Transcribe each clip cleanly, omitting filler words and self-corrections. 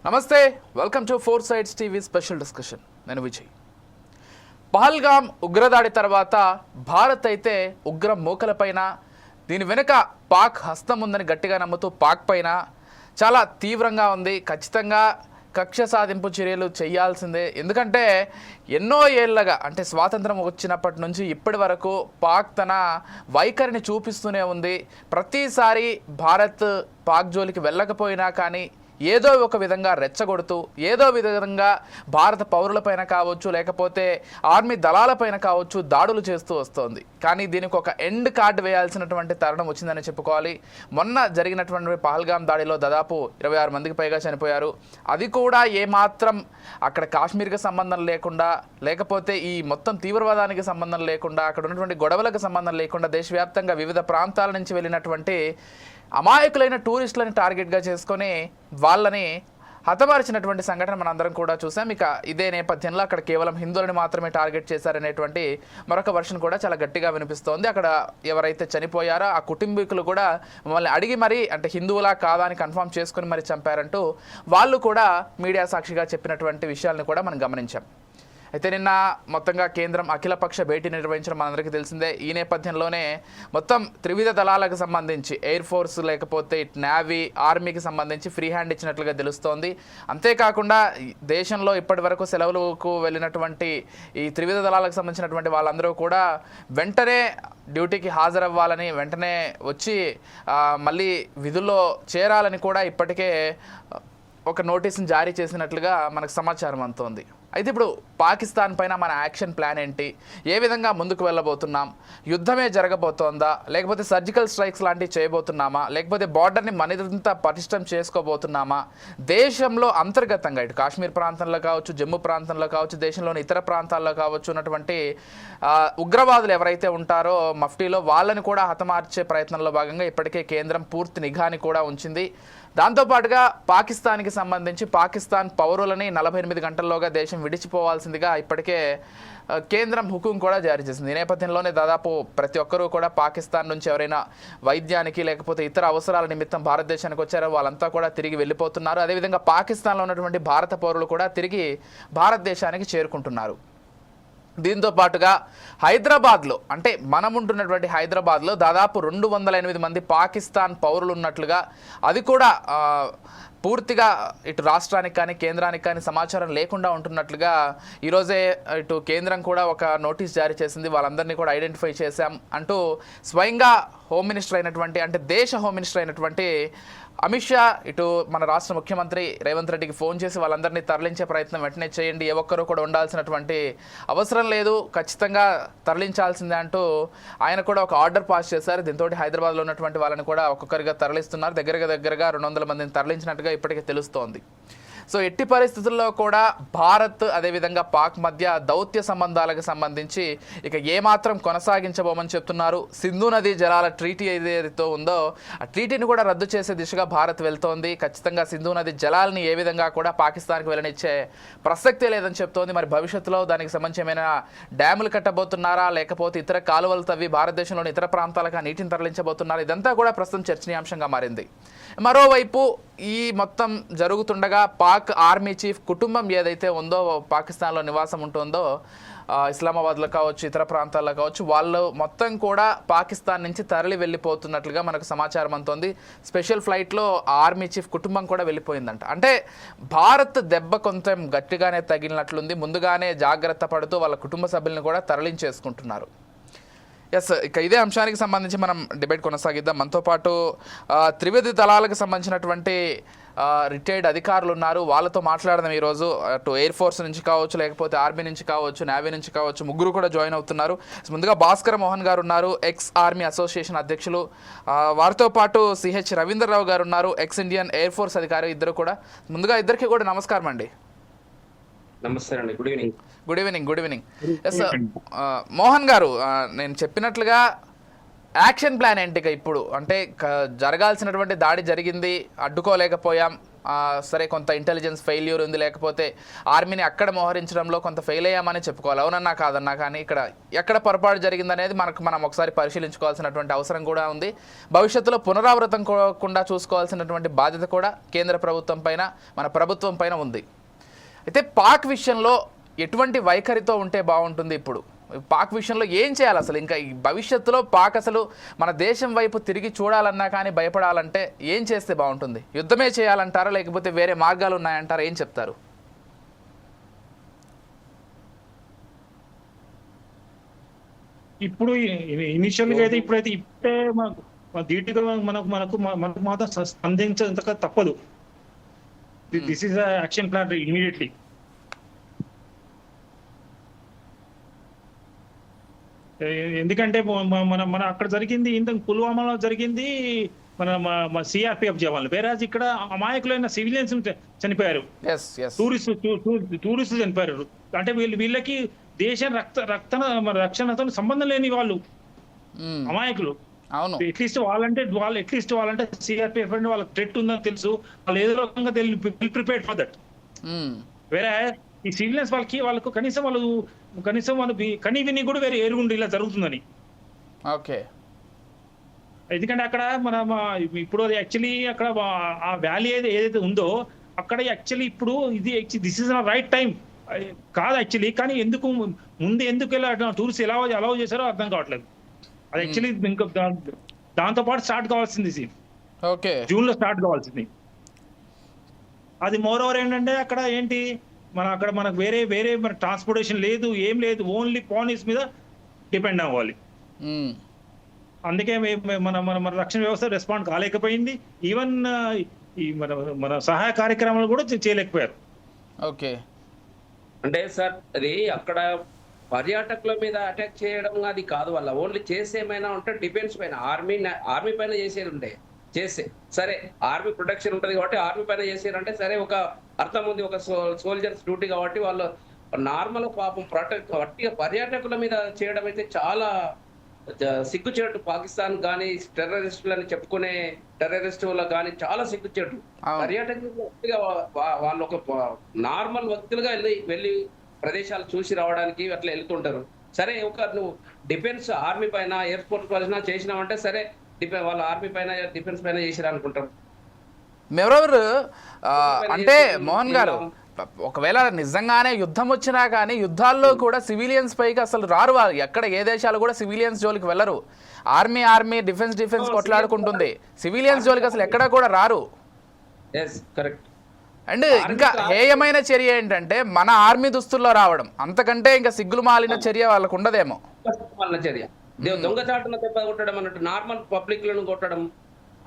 నమస్తే, welcome to four sides TV special discussion. నేను విజయ్. పహల్గామ్ ఉగ్రదాడి తర్వాత భారత్ అయితే ఉగ్ర మూకలపైన దీని వెనుక పాక్ హస్తం ఉందని గట్టిగా నమ్ముతూ పాక్ పైన చాలా తీవ్రంగా ఉంది. ఖచ్చితంగా కక్ష సాధింపు చర్యలు చేయాల్సిందే. ఎందుకంటే ఎన్నో ఏళ్ళగా అంటే స్వాతంత్రం వచ్చినప్పటి నుంచి ఇప్పటి వరకు పాక్ తన వైఖరిని చూపిస్తూనే ఉంది. ప్రతిసారి భారత్ పాక్ జోలికి వెళ్ళకపోయినా కానీ ఏదో ఒక విధంగా రెచ్చగొడుతూ ఏదో విధంగా భారత పౌరులపైన కావచ్చు, లేకపోతే ఆర్మీ దళాలపైన కావచ్చు దాడులు చేస్తూ వస్తోంది. కానీ దీనికి ఒక ఎండ్ కార్డ్ వేయాల్సినటువంటి తరుణం వచ్చిందని చెప్పుకోవాలి. మొన్న జరిగినటువంటి పహల్గామ్ దాడిలో దాదాపు 26 మందికి పైగా చనిపోయారు. అది కూడా ఏమాత్రం అక్కడ కాశ్మీర్కి సంబంధం లేకుండా, లేకపోతే ఈ మొత్తం తీవ్రవాదానికి సంబంధం లేకుండా, అక్కడ ఉన్నటువంటి గొడవలకు సంబంధం లేకుండా దేశవ్యాప్తంగా వివిధ ప్రాంతాల నుంచి వెళ్ళినటువంటి అమాయకులైన టూరిస్టులని టార్గెట్గా చేసుకొని వాళ్ళని హతమార్చినటువంటి సంఘటన మనందరం కూడా చూసాం. ఇక ఇదే నేపథ్యంలో అక్కడ కేవలం హిందువులని మాత్రమే టార్గెట్ చేశారనేటువంటి మరొక వర్షన్ కూడా చాలా గట్టిగా వినిపిస్తోంది. అక్కడ ఎవరైతే చనిపోయారో ఆ కుటుంబీకులు కూడా మమ్మల్ని అడిగి మరీ అంటే హిందువులా కాదా అని కన్ఫర్మ్ చేసుకుని మరీ చంపారంటూ వాళ్ళు కూడా మీడియా సాక్షిగా చెప్పినటువంటి విషయాలను కూడా మనం గమనించాం. అయితే నిన్న మొత్తంగా కేంద్రం అఖిలపక్ష భేటీ నిర్వహించడం మనందరికీ తెలిసిందే. ఈ నేపథ్యంలోనే మొత్తం త్రివిధ దళాలకు సంబంధించి ఎయిర్ ఫోర్స్, లేకపోతే నేవీ, ఆర్మీకి సంబంధించి ఫ్రీ హ్యాండ్ ఇచ్చినట్లుగా తెలుస్తోంది. అంతేకాకుండా దేశంలో ఇప్పటి వరకు సెలవులకు వెళ్ళినటువంటి ఈ త్రివిధ దళాలకు సంబంధించినటువంటి వాళ్ళందరూ కూడా వెంటనే డ్యూటీకి హాజరవ్వాలని, వెంటనే వచ్చి మళ్ళీ విధుల్లో చేరాలని కూడా ఇప్పటికే ఒక నోటీసును జారీ చేసినట్లుగా మనకు సమాచారం అందుతోంది. అయితే ఇప్పుడు పాకిస్తాన్ పైన మన యాక్షన్ ప్లాన్ ఏంటి, ఏ విధంగా ముందుకు వెళ్ళబోతున్నాం, యుద్ధమే జరగబోతోందా, లేకపోతే సర్జికల్ స్ట్రైక్స్ లాంటివి చేయబోతున్నామా, లేకపోతే బార్డర్ని మరింత పటిష్టం చేసుకోబోతున్నామా, దేశంలో అంతర్గతంగా ఇటు కాశ్మీర్ ప్రాంతంలో కావచ్చు, జమ్మూ ప్రాంతంలో కావచ్చు, దేశంలోని ఇతర ప్రాంతాల్లో కావచ్చు ఉన్నటువంటి ఉగ్రవాదులు ఎవరైతే ఉంటారో మఫ్టీలో వాళ్ళని కూడా హతమార్చే ప్రయత్నంలో భాగంగా ఇప్పటికే కేంద్రం పూర్తి నిఘాని కూడా ఉంచింది. దాంతోపాటుగా పాకిస్తాన్కి సంబంధించి పాకిస్తాన్ పౌరులని 48 గంటల్లోగా దేశం విడిచిపోవాల్సిందిగా ఇప్పటికే కేంద్రం హుకుం కూడా జారీ చేసింది. ఈ నేపథ్యంలోనే దాదాపు ప్రతి ఒక్కరూ కూడా పాకిస్తాన్ నుంచి ఎవరైనా వైద్యానికి లేకపోతే ఇతర అవసరాల నిమిత్తం భారతదేశానికి వచ్చారో వాళ్ళంతా కూడా తిరిగి వెళ్ళిపోతున్నారు. అదేవిధంగా పాకిస్తాన్లో ఉన్నటువంటి భారత పౌరులు కూడా తిరిగి భారతదేశానికి చేరుకుంటున్నారు. దీంతో పాటుగా హైదరాబాద్లో అంటే మనం ఉంటున్నటువంటి హైదరాబాద్లో దాదాపు 208 మంది పాకిస్తాన్ పౌరులు ఉన్నట్లుగా, అది కూడా పూర్తిగా ఇటు రాష్ట్రానికి కానీ కేంద్రానికి కానీ సమాచారం లేకుండా ఉంటున్నట్లుగా ఈరోజే ఇటు కేంద్రం కూడా ఒక నోటీస్ జారీ చేసింది. వాళ్ళందరినీ కూడా ఐడెంటిఫై చేశాం అంటూ స్వయంగా హోమ్ మినిస్టర్ అయినటువంటి అంటే దేశ హోమ్ మినిస్టర్ అయినటువంటి అమిత్ షా ఇటు మన రాష్ట్ర ముఖ్యమంత్రి రేవంత్ రెడ్డికి ఫోన్ చేసి వాళ్ళందరినీ తరలించే ప్రయత్నం వెంటనే చేయండి, ఏ ఒక్కరూ కూడా ఉండాల్సినటువంటి అవసరం లేదు, ఖచ్చితంగా తరలించాల్సిందే అంటూ ఆయన కూడా ఒక ఆర్డర్ పాస్ చేశారు. దీంతో హైదరాబాద్లో ఉన్నటువంటి వాళ్ళని కూడా ఒక్కొక్కరిగా తరలిస్తున్నారు. దగ్గరగా 200 మందిని తరలించినట్టుగా ఇప్పటికే తెలుస్తోంది. సో ఎట్టి పరిస్థితుల్లో కూడా భారత్ అదేవిధంగా పాక్ మధ్య దౌత్య సంబంధాలకు సంబంధించి ఇక ఏమాత్రం కొనసాగించబోమని చెప్తున్నారు. సింధు నదీ జలాల ట్రీటీ ఏదైతే ఉందో ఆ ట్రీటీని కూడా రద్దు చేసే దిశగా భారత్ వెళ్తోంది. ఖచ్చితంగా సింధు నది జలాలని ఏ విధంగా కూడా పాకిస్తాన్కి వెళ్ళనిచ్చే ప్రసక్తే లేదని చెప్తోంది. మరి భవిష్యత్తులో దానికి సంబంధించి ఏమైనా డ్యాములు కట్టబోతున్నారా, లేకపోతే ఇతర కాలువలు తవ్వి భారతదేశంలోని ఇతర ప్రాంతాలకు ఆ నీటిని తరలించబోతున్నారా, ఇదంతా కూడా ప్రస్తుతం చర్చనీయాంశంగా మారింది. మరోవైపు ఈ మొత్తం జరుగుతుండగా పాక్ ఆర్మీ చీఫ్ కుటుంబం ఏదైతే ఉందో పాకిస్తాన్లో నివాసం ఉంటుందో ఇస్లామాబాద్లో కావచ్చు, ఇతర ప్రాంతాల్లో కావచ్చు, వాళ్ళు మొత్తం కూడా పాకిస్తాన్ నుంచి తరలి వెళ్ళిపోతున్నట్లుగా మనకు సమాచారం అందుతోంది. స్పెషల్ ఫ్లైట్లో ఆర్మీ చీఫ్ కుటుంబం కూడా వెళ్ళిపోయిందంట. అంటే భారత్ దెబ్బ కొంచెం గట్టిగానే తగిలినట్లుంది. ముందుగానే జాగ్రత్త పడుతూ వాళ్ళ కుటుంబ సభ్యులను కూడా తరలించేసుకుంటున్నారు. ఎస్, ఇక ఇదే అంశానికి సంబంధించి మనం డిబేట్ కొనసాగిద్దాం. మనతో పాటు త్రివిధ దళాలకు సంబంధించినటువంటి రిటైర్డ్ అధికారులు ఉన్నారు. వాళ్ళతో మాట్లాడదాం ఈరోజు. అటు ఎయిర్ ఫోర్స్ నుంచి కావచ్చు, లేకపోతే ఆర్మీ నుంచి కావచ్చు, నేవీ నుంచి కావచ్చు, ముగ్గురు కూడా జాయిన్ అవుతున్నారు. ముందుగా భాస్కర్ మోహన్ గారు ఉన్నారు, ఎక్స్ ఆర్మీ అసోసియేషన్ అధ్యక్షులు. వారితో పాటు సిహెచ్ రవీంద్రరావు గారు ఉన్నారు, ఎక్స్ ఇండియన్ ఎయిర్ ఫోర్స్ అధికారి. ఇద్దరు కూడా ముందుగా ఇద్దరికి కూడా నమస్కారం అండి. నమస్తే అండి. Good evening. Good evening. Yes Mohan garu, నేను చెప్పినట్లుగా యాక్షన్ ప్లాన్ ఏంటి ఇప్పుడు? అంటే జరగాల్సినటువంటి దాడి జరిగింది, అడ్డుకోలేకపోయాం, సరే కొంత ఇంటెలిజెన్స్ ఫెయిల్యూర్ ఉంది, లేకపోతే ఆర్మీని అక్కడ మోహరించడంలో కొంత ఫెయిల్ అయ్యామని చెప్పుకోవాలి. అవునన్నా కాదన్నా, కానీ ఇక్కడ ఎక్కడ పొరపాటు జరిగిందనేది మనం ఒకసారి పరిశీలించుకోవాల్సినటువంటి అవసరం కూడా ఉంది. భవిష్యత్తులో పునరావృతం కాకుండా చూసుకోవాల్సినటువంటి బాధ్యత కూడా కేంద్ర ప్రభుత్వం పైన, మన ప్రభుత్వం పైన ఉంది. అయితే పాక్ విషయంలో ఎటువంటి వైఖరితో ఉంటే బాగుంటుంది? ఇప్పుడు పాక్ విషయంలో ఏం చేయాలి అసలు? ఇంకా ఈ భవిష్యత్తులో పాక్ అసలు మన దేశం వైపు తిరిగి చూడాలన్నా కానీ భయపడాలంటే ఏం చేస్తే బాగుంటుంది? యుద్ధమే చేయాలంటారా, లేకపోతే వేరే మార్గాలు ఉన్నాయంటారా? ఏం చెప్తారు? ఇప్పుడు ఇనిషియల్ గా అయితే ఇప్పుడే ధీటుగా మనకు మాత్రం స్పందించక తప్పదు. This is action plan immediately. ఎందుకంటే మన అక్కడ జరిగింది, ఇంత పుల్వామాలో జరిగింది మన సిఆర్పిఎఫ్ జవాన్లు, వేరే ఇక్కడ అమాయకులైన సివిలియన్స్ చనిపోయారు, టూరిస్టులు చనిపోయారు. అంటే వీళ్ళకి దేశం రక్షణతో సంబంధం లేని వాళ్ళు అమాయకులు. అట్లీస్ట్ వాళ్ళంటే సిఆర్పిఎఫ్ అంటే వాళ్ళకి థ్రెట్ ఉందని తెలుసు, వాళ్ళు ఏదో రకంగా ప్రిపేర్డ్ ఫర్ దట్. వేరే ఈ సివిలియన్స్ వాళ్ళకు కనీసం వాళ్ళు కనీ విని కూడా వేరే ఎరుగుండి ఇలా జరుగుతుందని. ఓకే, ఎందుకంటే అక్కడ ఇప్పుడు యాక్చువల్లీ అక్కడ ఆ వ్యాలీ ఏదైతే ఉందో అక్కడ యాక్చువల్లీ ఇప్పుడు దిస్ ఇస్ రైట్ టైం కాదు యాక్చువల్లీ. కానీ ఎందుకు ఇలా టూరిస్ట్ అలౌ చేశారో అర్థం కావట్లేదు. అది యాక్చువల్లీ ఇంకా దాంతో పాటు స్టార్ట్ కావాల్సింది సీన్. ఓకే, జూన్ లో స్టార్ట్ కావాల్సింది. అది మోర్ ఓవర్ ఏంటంటే అక్కడ ఏంటి, మనకు వేరే మన ట్రాన్స్పోర్టేషన్ లేదు, ఏం లేదు, ఓన్లీ పానిస్ మీద డిపెండ్ అవ్వాలి. అందుకే మన రక్షణ వ్యవస్థ రెస్పాండ్ కాలేకపోయింది. ఈవెన్ ఈ మన సహాయ కార్యక్రమాలు కూడా చేయలేకపోయారు. ఓకే, అంటే సార్ అది అక్కడ పర్యాటకుల మీద అటాక్ చేయడం అది కాదు, వాళ్ళ ఓన్లీ చేసేమైనా ఉంటే డిఫెన్స్ పైన, ఆర్మీ పైన చేసేది ఉండే చేస్తే సరే, ఆర్మీ ప్రొటెక్షన్ ఉంటుంది కాబట్టి ఆర్మీ పైన చేసారంటే సరే, ఒక అర్థం ఉంది, ఒక సోల్జర్స్ డ్యూటీ కాబట్టి వాళ్ళు నార్మల్ పాపం పర్యాటకుల మీద చేయడం అయితే చాలా సిగ్గుచేటు. పాకిస్తాన్ కానీ టెర్రరిస్టులని చెప్పుకునే టెర్రరిస్టులకు కానీ చాలా సిగ్గుచేటు. పర్యాటకులు వాళ్ళు ఒక నార్మల్ వ్యక్తులుగా వెళ్ళి ప్రదేశాలు చూసి రావడానికి అట్లా వెళ్తుంటారు. సరే, నువ్వు డిఫెన్స్ ఆర్మీ పైన ఎయిర్ ఫోర్స్ పైన చేసినావంటే సరే, వాళ్ళ ఆర్మీ పైన డిఫెన్స్ పైన చేసిరా అనుకుంటారు. ఎవరెవరు అంటే మోహన్ గారు, ఒకవేళ నిజంగానే యుద్ధం వచ్చినా కానీ యుద్ధాల్లో కూడా సివిలియన్స్ పైకి అసలు రారు. వాళ్ళు ఎక్కడ ఏ దేశాలు కూడా సివిలియన్స్ జోలికి వెళ్ళరు. ఆర్మీ డిఫెన్స్ కొట్లాడుకుంటుంది, సివిలియన్స్ జోలికి అసలు ఎక్కడా కూడా రారు. అండ్ ఇంకా హేయమైన చర్య ఏంటంటే మన ఆర్మీ దుస్తుల్లో రావడం, అంతకంటే ఇంకా సిగ్గులు మాలిన చర్య వాళ్ళకు ఉండదేమో. చర్య దొంగచాటున దెబ్బ కొట్టడం అన్నట్టు, నార్మల్ పబ్లిక్ లను కొట్టడం.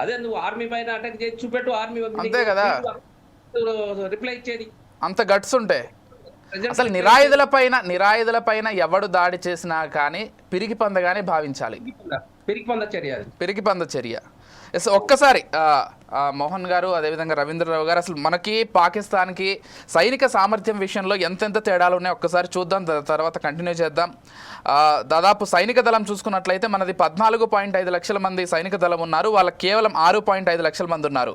అదే నువ్వు ఆర్మీ పైన అటాక్ చేసి చూపెట్టు, ఆర్మీ అంతే కదా రిప్లై ఇచ్చేది. అంత గట్స్ ఉంటే అసలు నిరాయుధుల పైన ఎవడు దాడి చేసినా కానీ పిరికి పందగానే భావించాలి. పిరికి పంద చర్య. ఎస్, ఒక్కసారి మోహన్ గారు, అదేవిధంగా రవీంద్రరావు గారు, అసలు మనకి పాకిస్తాన్కి సైనిక సామర్థ్యం విషయంలో ఎంతెంత తేడాలు ఉన్నాయో ఒక్కసారి చూద్దాం, తర్వాత కంటిన్యూ చేద్దాం. దాదాపు సైనిక దళం చూసుకున్నట్లయితే మనది 14.5 లక్షల మంది సైనిక దళం ఉన్నారు, వాళ్ళకి కేవలం 6.5 లక్షల మంది ఉన్నారు.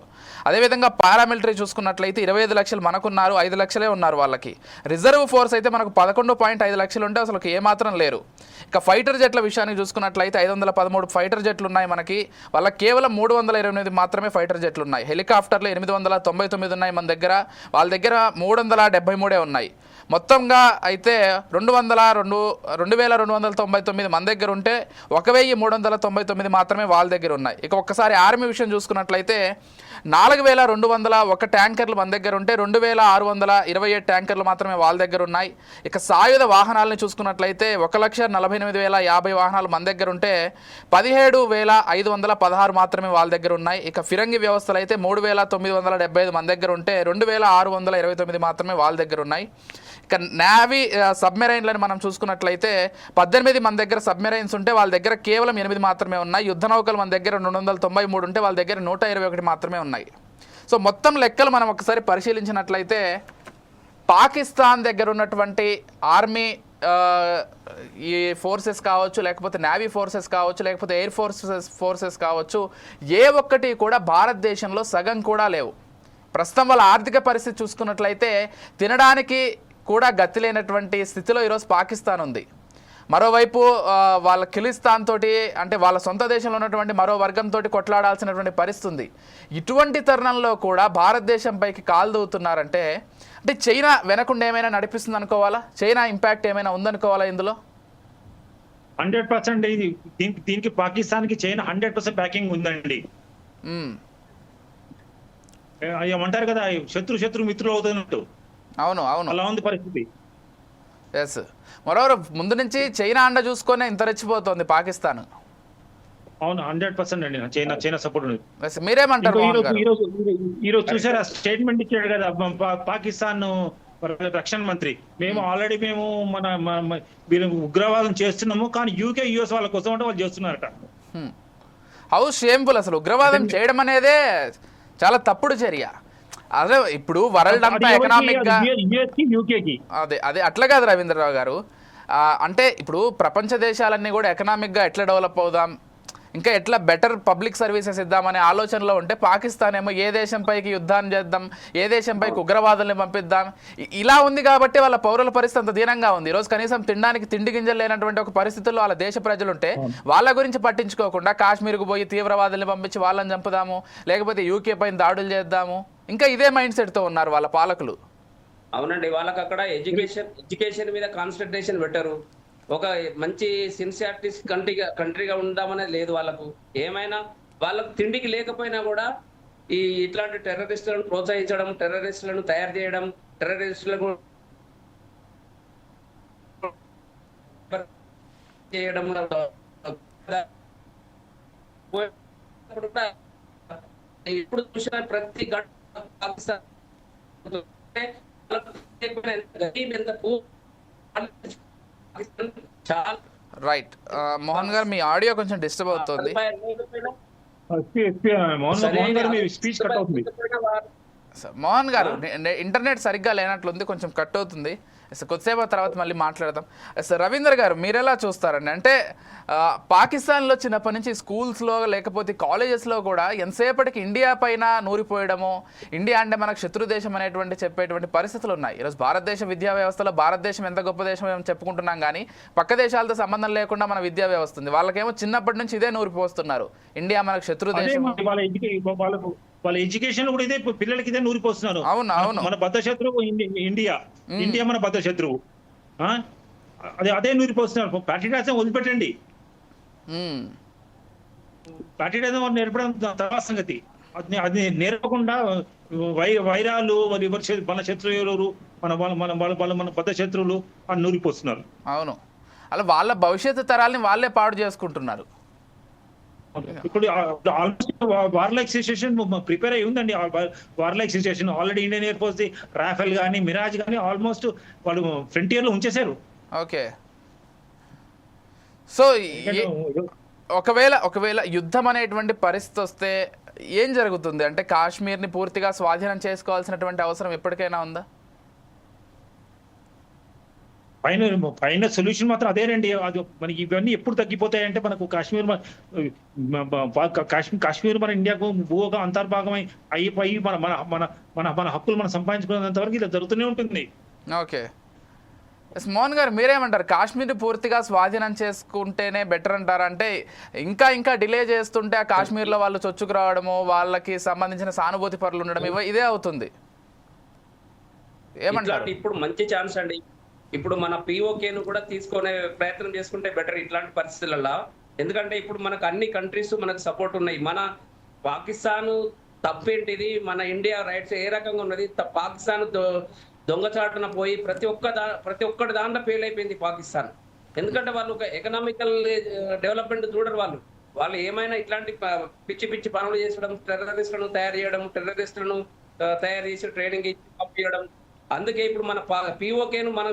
అదేవిధంగా పారామిలిటరీ చూసుకున్నట్లయితే 25 లక్షలు మనకున్నారు, 5 లక్షలే ఉన్నారు వాళ్ళకి. రిజర్వ్ ఫోర్స్ అయితే మనకు 11.5 లక్షలు ఉంటే అసలు ఏమాత్రం లేరు. ఇక ఫైటర్ జెట్ల విషయాన్ని చూసుకున్నట్లయితే 513 ఫైటర్ జెట్లు ఉన్నాయి మనకి, వాళ్ళకి కేవలం 328 మాత్రమే ఫైటర్ జెట్లు ఉన్నాయి. హెలికాప్టర్లు 899 ఉన్నాయి మన దగ్గర, వాళ్ళ దగ్గర 373 ఉన్నాయి. మొత్తంగా అయితే 2299 మన దగ్గర ఉంటే 1399 మాత్రమే వాళ్ళ దగ్గర ఉన్నాయి. ఇక ఒక్కసారి ఆర్మీ విషయం చూసుకున్నట్లయితే 4201 ట్యాంకర్లు మన దగ్గర ఉంటే 2627 ట్యాంకర్లు మాత్రమే వాళ్ళ దగ్గర ఉన్నాయి. ఇక సాయుధ వాహనాలను చూసుకున్నట్లయితే 1,48,050 వాహనాలు మన దగ్గర ఉంటే 17,516 మాత్రమే వాళ్ళ దగ్గర ఉన్నాయి. ఇక ఫిరంగి వ్యవస్థలు అయితే 3,975 మన దగ్గర ఉంటే 2,629 మాత్రమే వాళ్ళ దగ్గర ఉన్నాయి. ఇక నేవీ సబ్మెరైన్లను మనం చూసుకున్నట్లయితే 18 మన దగ్గర సబ్మెరైన్స్ ఉంటే వాళ్ళ దగ్గర కేవలం 8 మాత్రమే ఉన్నాయి. యుద్ధ నౌకలు మన దగ్గర 293 ఉంటే వాళ్ళ దగ్గర 121 మాత్రమే ఉన్నాయి. సో మొత్తం లెక్కలు మనం ఒకసారి పరిశీలించినట్లయితే పాకిస్తాన్ దగ్గర ఉన్నటువంటి ఆర్మీ ఈ ఫోర్సెస్ కావచ్చు, లేకపోతే నేవీ ఫోర్సెస్ కావచ్చు, లేకపోతే ఎయిర్ ఫోర్సెస్ కావచ్చు, ఏ ఒక్కటి కూడా భారతదేశంలో సగం కూడా లేవు. ప్రస్తుతం వాళ్ళ ఆర్థిక పరిస్థితి చూసుకున్నట్లయితే తినడానికి కూడా గతి లేనటువంటి స్థితిలో ఈరోజు పాకిస్తాన్ ఉంది. మరోవైపు వాళ్ళ ఖిలిస్తాన్ తోటి అంటే వాళ్ళ సొంత దేశంలో ఉన్నటువంటి మరో వర్గంతో కొట్లాడాల్సినటువంటి పరిస్థితి ఉంది. ఇటువంటి తరుణంలో కూడా భారతదేశంపైకి కాలు దూవుతున్నారంటే అంటే చైనా వెనకుండా ఏమైనా నడిపిస్తుంది అనుకోవాలా? చైనా ఇంపాక్ట్ ఏమైనా ఉందనుకోవాలా ఇందులో? 100% ఇది దీనికి పాకిస్తాన్కి చైనా 100% బ్యాకింగ్ ఉందండి. ఏమంటారు కదా, శత్రు మిత్రులు అవుతున్నట్టు. అవును అవును, అలా ఉంది పరిస్థితి. ఎస్, మరోవరు ముందు నుంచి చైనా అండ చూసుకొని ఇంత రెచ్చిపోతుంది పాకిస్తాన్. అవును, 100% అండి. చైనా సపోర్ట్ ఉంది. మీరేమంటారు? ఈరోజు చూసారా స్టేట్మెంట్ ఇచ్చాడు కదా పాకిస్తాన్ రక్షణ మంత్రి, మేము ఆల్రెడీ మన ఉగ్రవాదం చేస్తున్నాము, కానీ యూకే యుఎస్ వాళ్ళ కోసం అంటే వాళ్ళు చేస్తున్నారట. హౌ షేమ్ఫుల్ అసలు. ఉగ్రవాదం చేయడం అనేదే చాలా తప్పుడు చర్య. అదే ఇప్పుడు వరల్డ్ అంతా ఎకనామిక్ గా అదే అట్లా కాదు రవీంద్రరావు గారు. అంటే ఇప్పుడు ప్రపంచ దేశాలన్నీ కూడా ఎకనామిక్ గా ఎట్లా డెవలప్ అవుదాం, ఇంకా ఎట్లా బెటర్ పబ్లిక్ సర్వీసెస్ ఇద్దామనే ఆలోచనలో ఉంటే పాకిస్తాన్ ఏమో ఏ దేశంపైకి యుద్ధాన్ని చేద్దాం, ఏ దేశంపైకి ఉగ్రవాదుల్ని పంపిద్దాం, ఇలా ఉంది కాబట్టి వాళ్ళ పౌరుల పరిస్థితి అంత దీనంగా ఉంది. ఈరోజు కనీసం తినడానికి తిండి గింజలు లేనటువంటి ఒక పరిస్థితుల్లో వాళ్ళ దేశ ప్రజలు ఉంటే వాళ్ళ గురించి పట్టించుకోకుండా కాశ్మీర్కు పోయి తీవ్రవాదుల్ని పంపించి వాళ్ళని చంపుదాము, లేకపోతే యూకే పైన దాడులు చేద్దాము, ఇంకా ఇదే మైండ్ సెట్తో ఉన్నారు వాళ్ళ పాలకులు. అవునండి, వాళ్ళకి అక్కడ ఎడ్యుకేషన్ మీద కాన్సన్ట్రేషన్ పెట్టరు. ఒక మంచి సిన్సియారిటీస్ కంట్రీగా ఉందామనేది లేదు వాళ్ళకు. ఏమైనా వాళ్ళకు తిండికి లేకపోయినా కూడా ఇట్లాంటి టెర్రరిస్టులను ప్రోత్సహించడం, టెర్రరిస్టులను తయారు చేయడం, టెర్రరిస్టులకు చేయడం, ఇప్పుడు చూసిన ప్రతి పాకిస్తాన్ రైట్. మోహన్ గారు మీ ఆడియో కొంచెం డిస్టర్బ్ అవుతుంది. మోహన్ గారు ఇంటర్నెట్ సరిగ్గా లేనట్లుంది, కొంచెం కట్ అవుతుంది. కొద్దిసేపు తర్వాత మళ్ళీ మాట్లాడదాం. రవీందర్ గారు మీరెలా చూస్తారండి? అంటే పాకిస్తాన్లో చిన్నప్పటి నుంచి స్కూల్స్లో లేకపోతే కాలేజెస్లో కూడా ఎంతసేపటికి ఇండియా పైన నూరిపోయడము, ఇండియా అంటే మనకు శత్రు దేశం అనేటువంటి చెప్పేటువంటి పరిస్థితులు ఉన్నాయి. ఈరోజు భారతదేశ విద్యా వ్యవస్థలో భారతదేశం ఎంత గొప్ప దేశం ఏమో చెప్పుకుంటున్నాం, కానీ పక్క దేశాలతో సంబంధం లేకుండా మన విద్యా వ్యవస్థ ఉంది. వాళ్ళకేమో చిన్నప్పటి నుంచి ఇదే నూరిపోస్తున్నారు, ఇండియా మనకు శత్రు దేశం. వాళ్ళ ఎడ్యుకేషన్ కూడా ఇదే, పిల్లలకి ఇదే నూరిపోస్తున్నారు. అవును అవును, మన బద్ద శత్రువు ఇండియా మన బద్ద శత్రువు, అదే నూరిపోస్తున్నారు. పాట్రియాటిజం వదిలిపెట్టండి, పాట్రియాటిజం నేర్పడం తర్వాత సంగతి. అది నేర్పకుండా వైరాలు మన శత్రువులు మన బద్ద శత్రువులు అని నూరిపోస్తున్నారు. అవును, అలా వాళ్ళ భవిష్యత్తు తరాలని వాళ్ళే పాడు చేసుకుంటున్నారు. ఇప్పుడు ఆల్మోస్ట్ వార్లైక్ సిచ్యుయేషన్ ప్రిపేర్ అయి ఉందండి. Warlike situation already Indian air force Rafale కానీ మిరాజ్ కానీ ఆల్మోస్ట్ వాళ్ళు ఫ్రంటియర్ లో ఉంచేశారు. ఓకే, సో ఒకవేళ యుద్ధం అనేటువంటి పరిస్థితి వస్తే ఏం జరుగుతుంది? అంటే కాశ్మీర్ని పూర్తిగా స్వాధీనం చేసుకోవాల్సినటువంటి అవసరం ఎప్పటికైనా ఉందా? పైన సొల్యూషన్ మాత్రం అదేనండి. అది మనకి ఇవన్నీ ఎప్పుడు తగ్గిపోతాయంటే మనకు కాశ్మీర్ మన ఇండియాకు భూగా అంతర్భాగమై అయిపోయి మన హక్కులు మనం సంపాదించుకున్నంత వరకు ఇలా జరుగుతూనే ఉంటుంది. ఓకే, మోహన్ గారు మీరేమంటారు? కాశ్మీర్ పూర్తిగా స్వాధీనం చేసుకుంటేనే బెటర్ అంటారా? అంటే ఇంకా డిలే చేస్తుంటే ఆ కాశ్మీర్లో వాళ్ళు చొచ్చుకు రావడము, వాళ్ళకి సంబంధించిన సానుభూతి పరులు ఉండడం ఇదే అవుతుంది. ఏమంటారు? ఇప్పుడు మంచి ఛాన్స్ అండి. ఇప్పుడు మన పిఓకేను కూడా తీసుకునే ప్రయత్నం చేసుకుంటే బెటర్ ఇట్లాంటి పరిస్థితులలో. ఎందుకంటే ఇప్పుడు మనకు అన్ని కంట్రీస్ మనకు సపోర్ట్ ఉన్నాయి. మన పాకిస్తాన్ తప్పేంటిది, మన ఇండియా రైట్స్ ఏ రకంగా ఉన్నది. పాకిస్తాన్ దొంగచాటున పోయి ప్రతి ఒక్కటి దాంట్లో ఫెయిల్ అయిపోయింది పాకిస్తాన్. ఎందుకంటే వాళ్ళు ఒక ఎకనామికల్ డెవలప్మెంట్ చూడరు. వాళ్ళు ఏమైనా ఇట్లాంటి పిచ్చి పనులు చేసడం, టెర్రరిస్టులను తయారు చేయడం, టెర్రరిస్టులను తయారు చేసి ట్రైనింగ్ ఇచ్చి పంపించడం. అందుకే ఇప్పుడు మన పిఓకేను మనం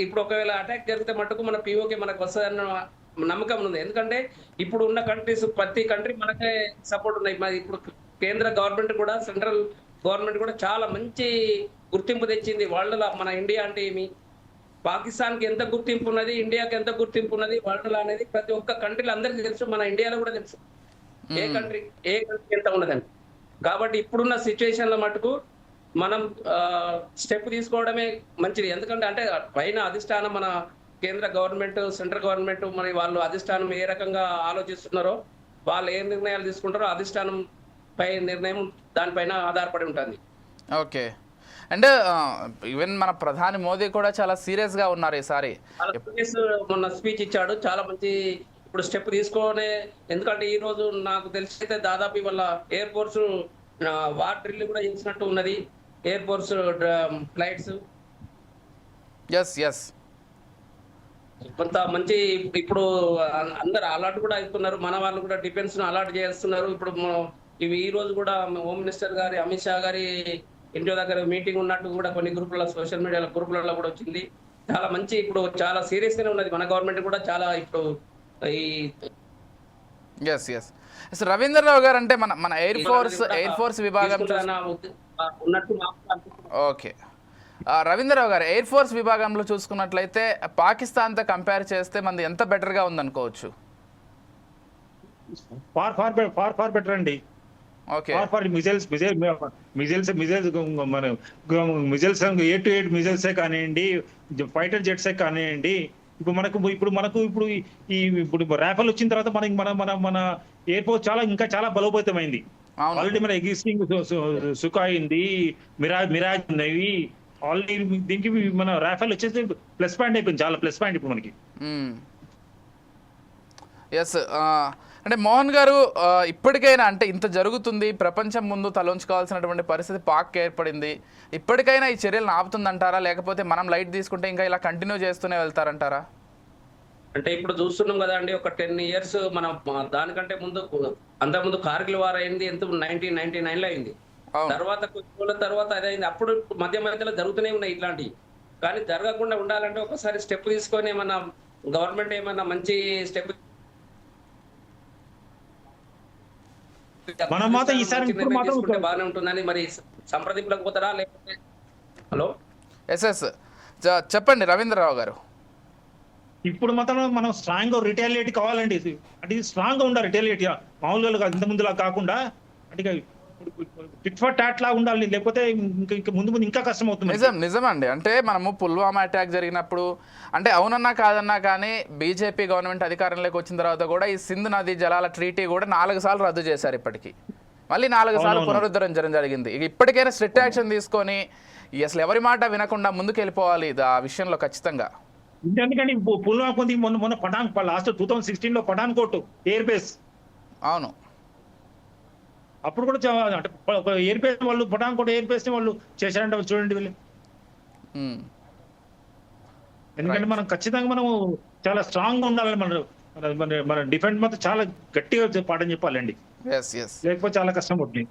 ఇప్పుడు ఒకవేళ అటాక్ జరిగితే మటుకు మన పిఓకే మనకు వస్తుందన్న నమ్మకం ఉంది. ఎందుకంటే ఇప్పుడు ఉన్న కంట్రీస్ ప్రతి కంట్రీ మనకే సపోర్ట్ ఉన్నాయి. ఇప్పుడు కేంద్ర గవర్నమెంట్ కూడా, సెంట్రల్ గవర్నమెంట్ కూడా చాలా మంచి గుర్తింపు తెచ్చింది వరల్డ్. మన ఇండియా అంటే ఏమి, పాకిస్తాన్కి ఎంత గుర్తింపు ఉన్నది, ఇండియాకి ఎంత గుర్తింపు ఉన్నది వరల్డ్ అనేది ప్రతి ఒక్క కంట్రీలో అందరికీ తెలుసు. మన ఇండియాలో కూడా తెలుసు ఏ కంట్రీ ఎంత ఉన్నదని. కాబట్టి ఇప్పుడున్న సిచ్యువేషన్ల మటుకు మనం స్టెప్ తీసుకోవడమే మంచిది. ఎందుకంటే అంటే పైన అధిష్టానం మన కేంద్ర గవర్నమెంట్, సెంట్రల్ గవర్నమెంట్ మరి వాళ్ళు అధిష్టానం ఏ రకంగా ఆలోచిస్తున్నారో, వాళ్ళు ఏ నిర్ణయాలు తీసుకుంటారో అధిష్టానం పై నిర్ణయం దానిపైన ఆధారపడి ఉంటుంది. ఓకే. అండ్ ఈవెన్ మన ప్రధాని మోదీ కూడా చాలా సీరియస్గా ఉన్నారు ఈసారి. మొన్న స్పీచ్ ఇచ్చాడు, చాలా మంచి ఇప్పుడు స్టెప్ తీసుకొని. ఎందుకంటే ఈ రోజు నాకు తెలిసి అయితే దాదాపు ఇవాళ ఎయిర్ ఫోర్స్ వార్ డ్రిల్ కూడా చేసినట్టు ఉన్నది, air force flights. Yes yes కొంత మంచి ఇప్పుడు అందరు అలర్ట్ కూడా అవుతున్నారు, మన వాళ్ళు కూడా డిఫెన్స్ ను అలర్ట్ చేస్తున్నారు. ఇప్పుడు ఇవి ఈ రోజు కూడా హోమ్ మినిస్టర్ గారి అమిత్ షా గారి ఇంట్లో దగ్గర మీటింగ్ ఉన్నట్టు కూడా కొన్ని గ్రూపులలో, సోషల్ మీడియాలో గ్రూపులలో కూడా వచ్చింది. చాలా మంచి ఇప్పుడు చాలా సీరియస్ గానే ఉన్నది మన గవర్నమెంట్ కూడా చాలా ఇప్పుడు ఈ ఎస్ ఎస్ ఎస్ రవీంద్రరావు గారు అంటే మన మన ఎయిర్ ఫోర్స్ విభాగం ఉన్నట్టు. ఓకే. రవీంద్రరావు గారు, ఎయిర్ ఫోర్స్ విభాగంలో చూసుకున్నట్లయితే పాకిస్తాన్తో కంపేర్ చేస్తే మనది ఎంత బెటర్గా ఉందనుకోవచ్చు? ఫార్ బెటర్ అండి. ఓకే. ఫార్ మిజైల్స్ మన మిజైల్స్ A-8 మిజైల్సే కానివ్వండి, ఫైటర్ జెట్సే కానివ్వండి. ఇప్పుడు రాఫెల్ వచ్చిన తర్వాత మనకి మన ఎయిర్ ఫోర్స్ ఇంకా చాలా బలోపేతమైంది. ఆల్రెడీ మన ఎగ్జిస్టింగ్ సుఖాయ్ ఉంది, మిరాజ్ ఉన్నవి ఆల్రెడీ. దీనికి మన రాఫెల్ వచ్చేసి ప్లస్ పాయింట్ అయిపోయింది, చాలా ప్లస్ పాయింట్ ఇప్పుడు మనకి. ఎస్. అంటే మోహన్ గారు, ఇప్పటికైనా అంటే ఇంత జరుగుతుంది, ప్రపంచం ముందు తలొంచుకోవాల్సినటువంటి పరిస్థితి పాక్ ఏర్పడింది, ఇప్పటికైనా ఈ చర్యలను ఆపుతుందంటారా, లేకపోతే మనం లైట్ తీసుకుంటే ఇంకా ఇలా కంటిన్యూ చేస్తూనే వెళ్తారంటారా? అంటే ఇప్పుడు చూస్తున్నాం కదా అండి, ఒక 10 years మనం దానికంటే ముందు అంతకుముందు కార్గిల్ వార్ అయింది, ఎంత 1999 లో అయింది. తర్వాత కొన్ని రోజుల తర్వాత అదైంది. అప్పుడు మధ్య మధ్యలో జరుగుతూనే ఉన్నాయి ఇట్లాంటివి. కానీ జరగకుండా ఉండాలంటే ఒకసారి స్టెప్ తీసుకొని ఏమన్నా గవర్నమెంట్ ఏమన్నా మంచి స్టెప్ మనం మాత్రం ఈసారి బాగానే ఉంటుందని మరి సంప్రదింపులకు పోతారా లేకపోతే? హలో. ఎస్ చెప్పండి రవీంద్రరావు గారు. ఇప్పుడు మాత్రం మనం స్ట్రాంగ్ గా రిటాలియేట్ కావాలండి. అంటే స్ట్రాంగ్ గా ఉండాలి రిటాలియేట్, మామూలుగా ఇంత ముందులా కాకుండా అంటే టిట్ ఫర్ టాట్ లా ఉండాలి, లేకపోతే ఇంకా ముందు ఇంకా కష్టం అవుతుంది. నిజమండి. అంటే మనము పుల్వామా అటాక్ జరిగినప్పుడు అంటే అవునన్నా కాదన్నా కానీ బీజేపీ గవర్నమెంట్ అధికారంలోకి వచ్చిన తర్వాత కూడా ఈ సింధు నదీ జలాల ట్రీటీ కూడా 4 సార్లు రద్దు చేశారు. ఇప్పటికీ మళ్ళీ 4 సార్లు పునరుద్ధరించడం జరిగింది. ఇప్పటికైనా స్ట్రిక్ట్ యాక్షన్ తీసుకొని అసలు ఎవరి మాట వినకుండా ముందుకు వెళ్ళిపోవాలి ఆ విషయంలో ఖచ్చితంగా. ఎందుకంటే పుల్వామా కొంది మొన్న పఠాన్ లాస్ట్ 2016 లో పఠాన్ కోట్ ఎయిర్ బేస్. అవును, అప్పుడు కూడా అంటే ఎయిర్ బేస్ వాళ్ళు పఠాన్ కోట్ ఎయిర్ బేస్ ని వాళ్ళు చేశారంటే చూడండి వీళ్ళు. ఎందుకంటే మనం ఖచ్చితంగా మనం చాలా స్ట్రాంగ్ గా ఉండాలి. మన డిఫెన్స్ మాత్రం చాలా గట్టిగా పాఠం చెప్పాలండి, లేకపోతే చాలా కష్టం అవుతుంది.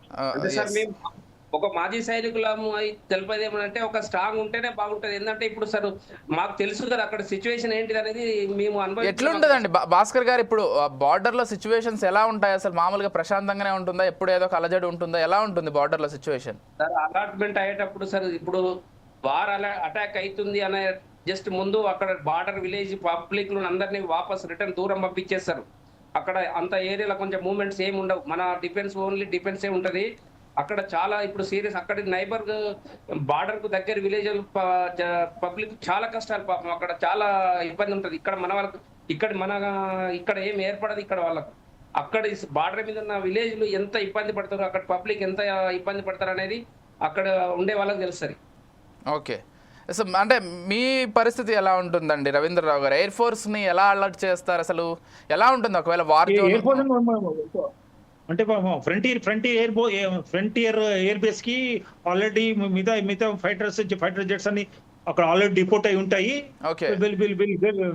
ఒక మాజీ సైనికులము తెలిపేది ఏమంటే ఒక స్ట్రాంగ్ ఉంటేనే బాగుంటది. ఎందుకంటే ఇప్పుడు సార్ మాకు తెలుసు కదా అక్కడ సిచ్యువేషన్ ఏంటిది అనేది మేము ఎట్లుంటదండి భాస్కర్ గారు. ఇప్పుడు బార్డర్ లో సిచ్యువేషన్స్ ఎలా ఉంటాయి? అసలు మామూలుగా ప్రశాంతంగానే ఉంటుందా, ఎప్పుడు ఏదో ఒక అలజడి ఉంటుందా, ఎలా ఉంటుంది బార్డర్ లో సిచ్యువేషన్? సార్ అలాట్మెంట్ అయ్యేటప్పుడు సార్ ఇప్పుడు వార్ అటాక్ అవుతుంది అనే జస్ట్ ముందు అక్కడ బార్డర్ విలేజ్ పబ్లిక్ అందరినీ వాపస్ రిటర్న్ దూరం పంపించేస్తారు. అక్కడ అంత ఏరియాలో కొంచెం మూవ్మెంట్స్ ఏమి ఉండవు. మన డిఫెన్స్ ఓన్లీ డిఫెన్సే ఉంటది. అక్కడ చాలా ఇప్పుడు సీరియస్ అక్కడ నైబర్ బార్డర్ కు దగ్గర విలేజ్ పబ్లిక్ చాలా కష్టాలు పాపం, అక్కడ చాలా ఇబ్బంది ఉంటది. ఇక్కడ మన వాళ్ళకు ఇక్కడ ఏం ఏర్పడదు. ఇక్కడ వాళ్ళకు అక్కడ బార్డర్ మీద ఉన్న విలేజ్లు ఎంత ఇబ్బంది పడతారు, అక్కడ పబ్లిక్ ఎంత ఇబ్బంది పడతారు అనేది అక్కడ ఉండే వాళ్ళకి తెలుస్తుంది. ఓకే. సో అంటే మీ పరిస్థితి ఎలా ఉంటుందండి రవీంద్రరావు గారు? ఎయిర్ ఫోర్స్ ని ఎలా అలర్ట్ చేస్తారు? అసలు ఎలా ఉంటుంది ఒకవేళ వార్ అంటే ఫ్రంటియర్ ఎయిర్ బేస్ కి ఆల్రెడీ మిగతా ఫైటర్ జెట్స్ అన్ని అక్కడ ఆల్రెడీ డిపోర్ట్ అయి ఉంటాయి.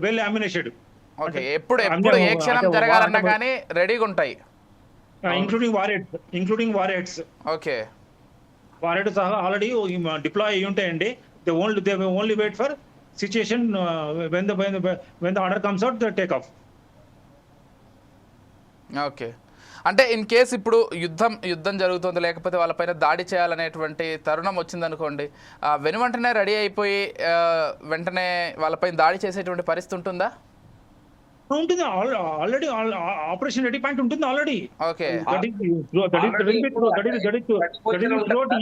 వెల్ అమ్యునేటెడ్. ఓకే. ఎప్పుడు ఏ క్షణం జరగాలన్నా కానీ రెడీగా ఉంటాయి, including war heads. Okay. War heads already deploy అయి ఉంటాయండి. they only wait for situation when the order comes out they take off. Okay. అంటే ఇన్ కేస్ ఇప్పుడు యుద్ధం జరుగుతుంది, లేకపోతే వాళ్ళపైన దాడి చేయాలనేటువంటి తరుణం వచ్చిందనుకోండి, వెంటనే రెడీ అయిపోయి వెంటనే వాళ్ళపైన దాడి చేసేటువంటి పరిస్థితి ఉంటుందా? ఉంటుంది ఆల్రెడీ ఆపరేషన్ రెడీ పాయింట్ ఉంటుంది ఆల్రెడీ. ఓకే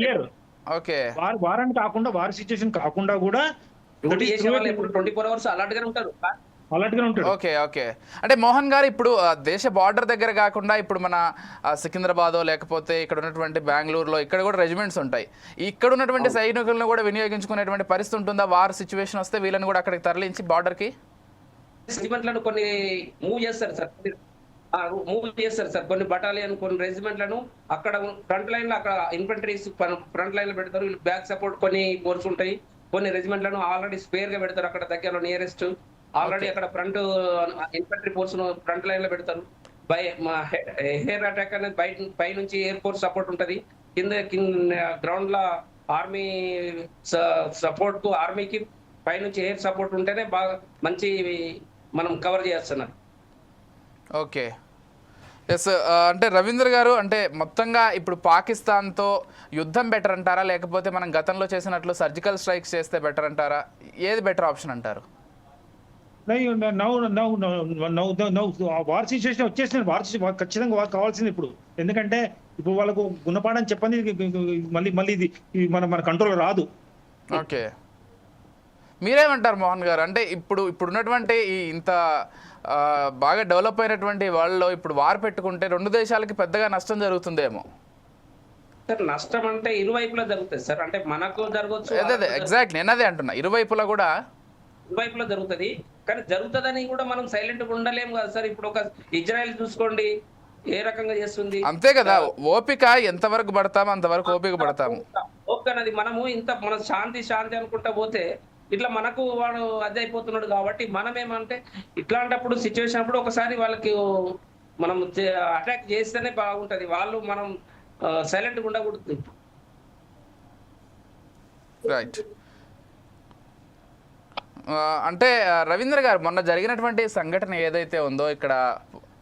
ఇయర్ ఓకే వారానికి కాకుండా వారి సిచ్యువేషన్ కాకుండా కూడా డ్యూటీ చేసే వాళ్ళు ఎప్పుడు 24 hours అలర్ట్ గానే ఉంటారు. అలర్ట్ గా ఉంటాడు. ఓకే ఓకే అంటే మోహన్ గారు ఇప్పుడు దేశ బార్డర్ దగ్గర కాకుండా ఇప్పుడు మన సికింద్రాబాదో లేకపోతే ఇక్కడ ఉన్నటువంటి బెంగళూరులో ఇక్కడ కూడా రెజిమెంట్స్ ఉంటాయి. ఇక్కడ ఉన్నటువంటి సైనికులను కూడా వినియోగించుకునేటువంటి పరిస్థితి ఉంటుందా? వార్ సిచ్యువేషన్ వస్తే వీళ్ళని కూడా అక్కడికి తరలించి బార్డర్కి రెజిమెంట్లను కొన్ని మూవ్ చేస్తారు సార్ కొన్ని బటాలియన్ కొన్ని రెజిమెంట్లను అక్కడ ఫ్రంట్ లైన్ లో అక్కడ ఇన్ఫంట్రీస్ ఫ్రంట్ లైన్ లో పెడతారు. బ్యాక్ సపోర్ట్ కొన్ని ఫోర్స్ ఉంటాయి. కొన్ని రెజిమెంట్లను ఆల్రెడీ స్పేర్ గా పెడతారు అక్కడ దగ్గరలో నియరెస్ట్. ఆల్రెడీ అక్కడ front infantry force front line లో పెడతారు. ఎయిర్ అటాక్ అనేది పై నుంచి ఎయిర్ ఫోర్స్ సపోర్ట్ ఉంటది. కింద గ్రౌండ్ లో ఆర్మీ సపోర్ట్ కు ఆర్మీకి పై నుంచి ఎయిర్ సపోర్ట్ ఉంటేనే బాగా మంచి మనం కవర్ చేస్తున్నారు. ఓకే ఎస్ అంటే రవీంద్ర గారు అంటే మొత్తంగా ఇప్పుడు పాకిస్తాన్తో యుద్ధం బెటర్ అంటారా లేకపోతే మనం గతంలో చేసినట్లు సర్జికల్ స్ట్రైక్స్ చేస్తే బెటర్ అంటారా? ఏది బెటర్ ఆప్షన్ అంటారు? వార్ సిచ్యువేషన్ వచ్చేసింది. వార్ ఖచ్చితంగా వార్ కావాల్సింది ఇప్పుడు. ఎందుకంటే ఇప్పుడు వాళ్ళకు గుణపాఠం చెప్పండి మళ్ళీ ఇది మన కంట్రోల్ రాదు. ఓకే మీరేమంటారు మోహన్ గారు? అంటే ఇప్పుడున్నటువంటి ఈ ఇంత బాగా డెవలప్ అయినటువంటి వాళ్ళలో ఇప్పుడు వార్ పెట్టుకుంటే రెండు దేశాలకి పెద్దగా నష్టం జరుగుతుందేమో. సార్ నష్టం అంటే ఇరువైపులా జరుగుతుంది సార్. అంటే మనకు జరగవచ్చు. అదే ఎగ్జాక్ట్ నేను అదే అంటున్నా, ఇరువైపులా జరుగుతుంది. కానీ జరుగుతుందని కూడా మనం సైలెంట్ గా ఉండలేము కదా సార్. ఇప్పుడు ఒక ఇజ్రాయెల్ చూసుకోండి ఏ రకంగా చేస్తుంది. అంతే కదా, ఓపిక ఎంతవరకు పడతామో అంతవరకు ఓపిక పడతాము. ఓపిక మనము మన శాంతి అనుకుంటా పోతే ఇట్లా మనకు వాడు అది అయిపోతున్నాడు. కాబట్టి మనం ఏమంటే ఇట్లాంటప్పుడు సిచ్యువేషన్ అప్పుడు ఒకసారి వాళ్ళకి మనం అటాక్ చేస్తేనే బాగుంటది. వాళ్ళు మనం సైలెంట్ గా ఉండకూడదు. రైట్ అంటే రవీంద్ర గారు మొన్న జరిగినటువంటి సంఘటన ఏదైతే ఉందో ఇక్కడ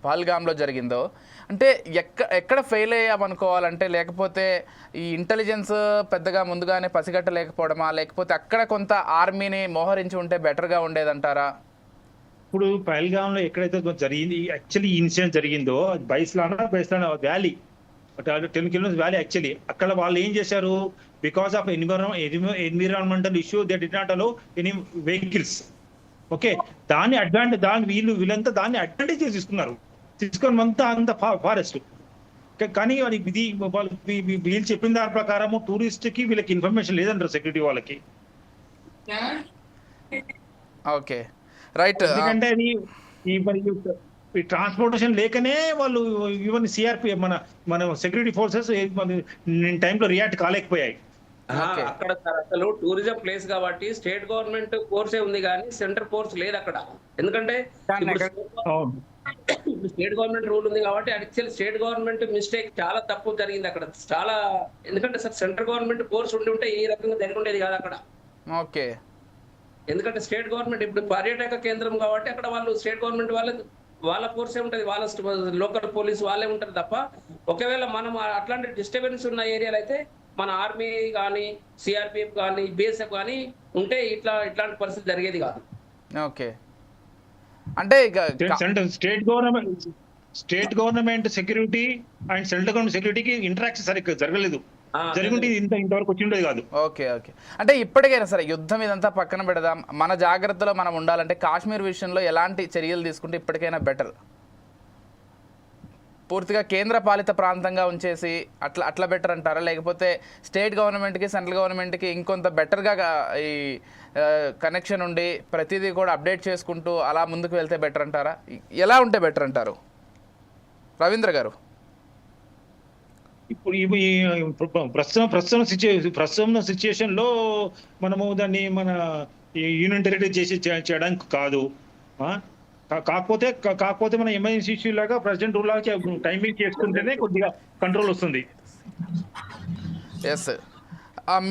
పహల్గామ్లో జరిగిందో అంటే ఎక్కడ ఫెయిల్ అయ్యామనుకోవాలంటే లేకపోతే ఈ ఇంటెలిజెన్స్ పెద్దగా ముందుగానే పసిగట్టలేకపోవడమా లేకపోతే అక్కడ కొంత ఆర్మీని మోహరించి ఉంటే బెటర్గా ఉండేదంటారా? ఇప్పుడు పహల్గామ్లో ఎక్కడైతే జరిగింది యాక్చువల్లీ ఇన్సిడెంట్ జరిగిందో బైస్లానా వ్యాలీ 10 kilometers వ్యాలీ యాక్చువల్లీ అక్కడ వాళ్ళు ఏం చేశారు? Because of environmental issue they did not allow any vehicles. Okay వీళ్ళంతా దాన్ని అడ్వాంటేజ్ తీసుకొని అంత ఫారెస్ట్. కానీ ఇది వాళ్ళు వీళ్ళు చెప్పిన దాని ప్రకారం టూరిస్ట్ కి వీళ్ళకి ఇన్ఫర్మేషన్ లేదంటారు సెక్యూరిటీ వాళ్ళకి. Okay right. ఎందుకంటే అది ఈ ట్రాన్స్పోర్టేషన్ లేకనే వాళ్ళు ఈవెన్ సిఆర్పి మన సెక్యూరిటీ ఫోర్సెస్ టైంలో రియాక్ట్ కాలేకపోయాయి. అక్కడ అసలు టూరిజం ప్లేస్ కాబట్టి స్టేట్ గవర్నమెంట్ కోర్సే ఉంది కానీ సెంట్రల్ కోర్స్ లేదు అక్కడ. ఎందుకంటే స్టేట్ గవర్నమెంట్ రూల్ ఉంది కాబట్టి యాక్చువల్ స్టేట్ గవర్నమెంట్ మిస్టేక్ చాలా తప్పు జరిగింది అక్కడ చాలా. ఎందుకంటే సార్ సెంట్రల్ గవర్నమెంట్ కోర్స్ ఉంటే ఈ రకంగా జరిగి ఉండేది కాదు అక్కడ. ఓకే ఎందుకంటే స్టేట్ గవర్నమెంట్ ఇప్పుడు పర్యాటక కేంద్రం కాబట్టి అక్కడ వాళ్ళు స్టేట్ గవర్నమెంట్ వాళ్ళ ఫోర్సే ఉంటది, వాళ్ళ లోకల్ పోలీస్ వాళ్ళే ఉంటారు తప్ప ఒకవేళ మనం అట్లాంటి డిస్టర్బెన్స్ ఉన్న ఏరియాలో అయితే మన ఆర్మీ కానీ సిఆర్పిఎఫ్ కానీ బిఎస్ఎఫ్ కానీ ఉంటే ఇట్లాంటి పరిస్థితి జరిగేది కాదు. ఓకే అంటే state government security and central government సెక్యూరిటీకి ఇంటరాక్షన్ సరిగ్గా జరగలేదు. జరుగుంటే ఇంతవరకు వచ్చి ఉండేది కాదు. ఓకే ఓకే అంటే ఇప్పటికైనా సరే యుద్ధం ఇదంతా పక్కన పెడదాం, మన జాగ్రత్తలో మనం ఉండాలంటే కాశ్మీర్ విషయంలో ఎలాంటి చర్యలు తీసుకుంటే ఇప్పటికైనా బెటర్? పూర్తిగా కేంద్ర పాలిత ప్రాంతంగా ఉంచేసి అట్లా బెటర్ అంటారా లేకపోతే స్టేట్ గవర్నమెంట్కి సెంట్రల్ గవర్నమెంట్కి ఇంకొంత బెటర్గా ఈ కనెక్షన్ ఉండి ప్రతిదీ కూడా అప్డేట్ చేసుకుంటూ అలా ముందుకు వెళ్తే బెటర్ అంటారా? ఎలా ఉంటే బెటర్ అంటారు రవీంద్ర గారు? ఇప్పుడు ప్రస్తుతం సిచ్యుయేషన్ లో మనము దాన్ని మన యూనియన్ టెరిటరీ చేయడానికి కాదు. కాకపోతే మన ఎమర్జెన్సీ ఇష్యూ లాగా ప్రెసిడెంట్ రూల్ లాగా టైమింగ్ చేసుకుంటేనే కొద్దిగా కంట్రోల్ వస్తుంది. ఎస్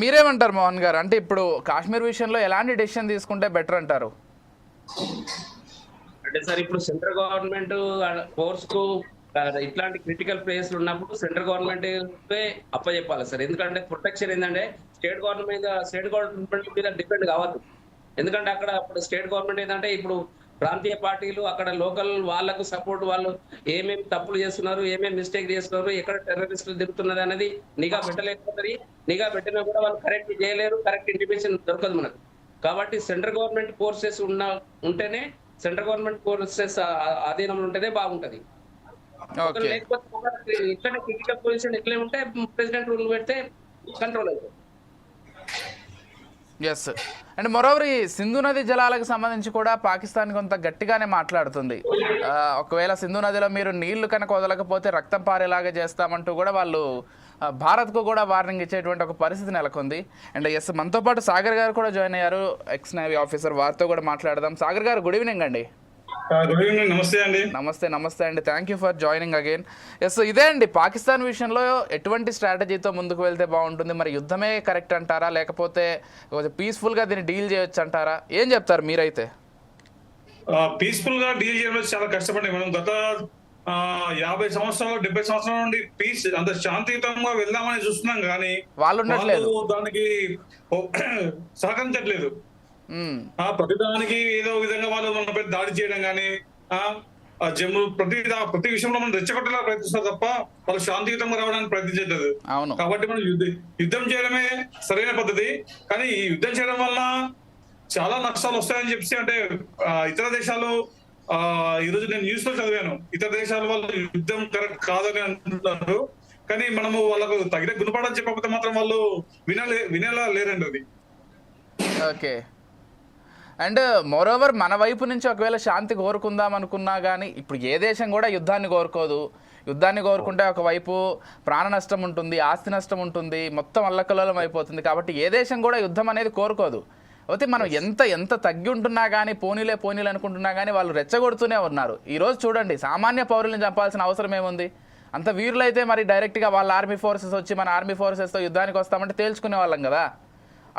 మీరేమంటారు మోహన్ గారు? అంటే ఇప్పుడు కాశ్మీర్ విషయంలో ఎలాంటి డెసిషన్ తీసుకుంటే బెటర్ అంటారు? అంటే సార్ ఇప్పుడు సెంట్రల్ గవర్నమెంట్ ఫోర్స్ కు ఇట్లాంటి క్రిటికల్ ప్లేస్లు ఉన్నప్పుడు సెంట్రల్ గవర్నమెంట్ అప్పచెప్పాలి సార్. ఎందుకంటే ప్రొటెక్షన్ ఏంటంటే స్టేట్ గవర్నమెంట్ మీద డిపెండ్ కావద్దు. ఎందుకంటే అక్కడ ఇప్పుడు స్టేట్ గవర్నమెంట్ ఏంటంటే ఇప్పుడు ప్రాంతీయ పార్టీలు అక్కడ లోకల్ వాళ్ళకు సపోర్ట్, వాళ్ళు ఏమేమి తప్పులు చేస్తున్నారు, ఏమేమి మిస్టేక్ చేస్తున్నారు, ఎక్కడ టెర్రరిస్టులు దిగుతున్నారు అనేది నిఘా పెట్టలేకపోతుంది. నిఘా పెట్టినా కూడా వాళ్ళు కరెక్ట్ చేయలేరు, కరెక్ట్ ఇంటిమేషన్ దొరకదు మనకు. కాబట్టి సెంట్రల్ గవర్నమెంట్ ఫోర్సెస్ ఉంటేనే, సెంట్రల్ గవర్నమెంట్ ఫోర్సెస్ అధీనంలో ఉంటేనే బాగుంటది. లేకపోతే ఇట్లనే క్రిటికల్ పొజిషన్ ఎట్లే ఉంటే ప్రెసిడెంట్ రూల్ పెడితే కంట్రోల్ అవుతుంది. ఎస్. అండ్ మరోవర్ ఈ సింధు నది జలాలకు సంబంధించి కూడా పాకిస్తాన్ కొంత గట్టిగానే మాట్లాడుతుంది. ఒకవేళ సింధు నదిలో మీరు నీళ్లు కనుక వదలకపోతే రక్తం పారేలాగా చేస్తామంటూ కూడా వాళ్ళు భారత్కు కూడా వార్నింగ్ ఇచ్చేటువంటి ఒక పరిస్థితి నెలకొంది. అండ్ ఎస్, మనతో పాటు సాగర్ గారు కూడా జాయిన్ అయ్యారు, ఎక్స్ నేవీ ఆఫీసర్. వారితో కూడా మాట్లాడదాం. సాగర్ గారు, గుడ్ ఈవినింగ్ అండి. Good evening. నమస్తే అండి. నమస్తే అండి. Thank you for joining again. Yes, ఇదే అండి, పాకిస్తాన్ విషయంలో ఎటువంటి స్ట్రాటజీతో ముందుకు వెళ్తే బాగుంటుంది? మరి యుద్ధమే కరెక్ట్ అంటారా, లేకపోతే కొంచెం పీస్ఫుల్గా దీన్ని డీల్ చేయొచ్చు అంటారా? ఏం చెప్తారు మీరైతే? పీస్ఫుల్ గా డీల్ చేయడం చాలా కష్టపడి మనం గత 50 సంవత్సరాలు 70 సంవత్సరాల నుండి పీస్ అంత శాంతియుతంగా వెళ్దామని చూస్తున్నాం, కానీ వాళ్ళు దానికి సహకరించట్లేదు. ప్రతిదానికి ఏదో విధంగా వాళ్ళు మనపై దాడి చేయడం కానీ, జమ్మూ ప్రతి విషయంలో మనం రెచ్చగొట్టేలా ప్రయత్నిస్తారు తప్ప వాళ్ళు శాంతియుతంగా రావడానికి ప్రయత్నించట్లేదు. కాబట్టి మనం యుద్ధం చేయడమే సరైన పద్ధతి. కానీ ఈ యుద్ధం చేయడం వల్ల చాలా నష్టాలు వస్తాయని చెప్పి, అంటే ఇతర దేశాలు, ఈరోజు నేను న్యూస్ లో చదివాను, ఇతర దేశాల వాళ్ళు యుద్ధం కరెక్ట్ కాదని అంటున్నారు. కానీ మనము వాళ్ళకు తగిన గుణపాఠం చెప్పకపోతే మాత్రం వాళ్ళు వినేలా లేరండి అది. ఓకే. అండ్ మోరోవర్ మన వైపు నుంచి ఒకవేళ శాంతి కోరుకుందాం అనుకున్నా కానీ, ఇప్పుడు ఏ దేశం కూడా యుద్ధాన్ని కోరుకోదు. యుద్ధాన్ని కోరుకుంటే ఒకవైపు ప్రాణ నష్టం ఉంటుంది, ఆస్తి నష్టం ఉంటుంది, మొత్తం అల్లకల్లోలం అయిపోతుంది. కాబట్టి ఏ దేశం కూడా యుద్ధం అనేది కోరుకోదు. అయితే మనం ఎంత తగ్గి ఉంటున్నా కానీ, పోనీలే అనుకుంటున్నా కానీ వాళ్ళు రెచ్చగొడుతూనే ఉన్నారు. ఈరోజు చూడండి, సామాన్య పౌరులను చంపాల్సిన అవసరం ఏముంది? అంత వీరులైతే మరి డైరెక్ట్గా వాళ్ళ ఆర్మీ ఫోర్సెస్ వచ్చి మన ఆర్మీ ఫోర్సెస్తో యుద్ధానికి వస్తామంటే తేల్చుకునే వాళ్ళం కదా.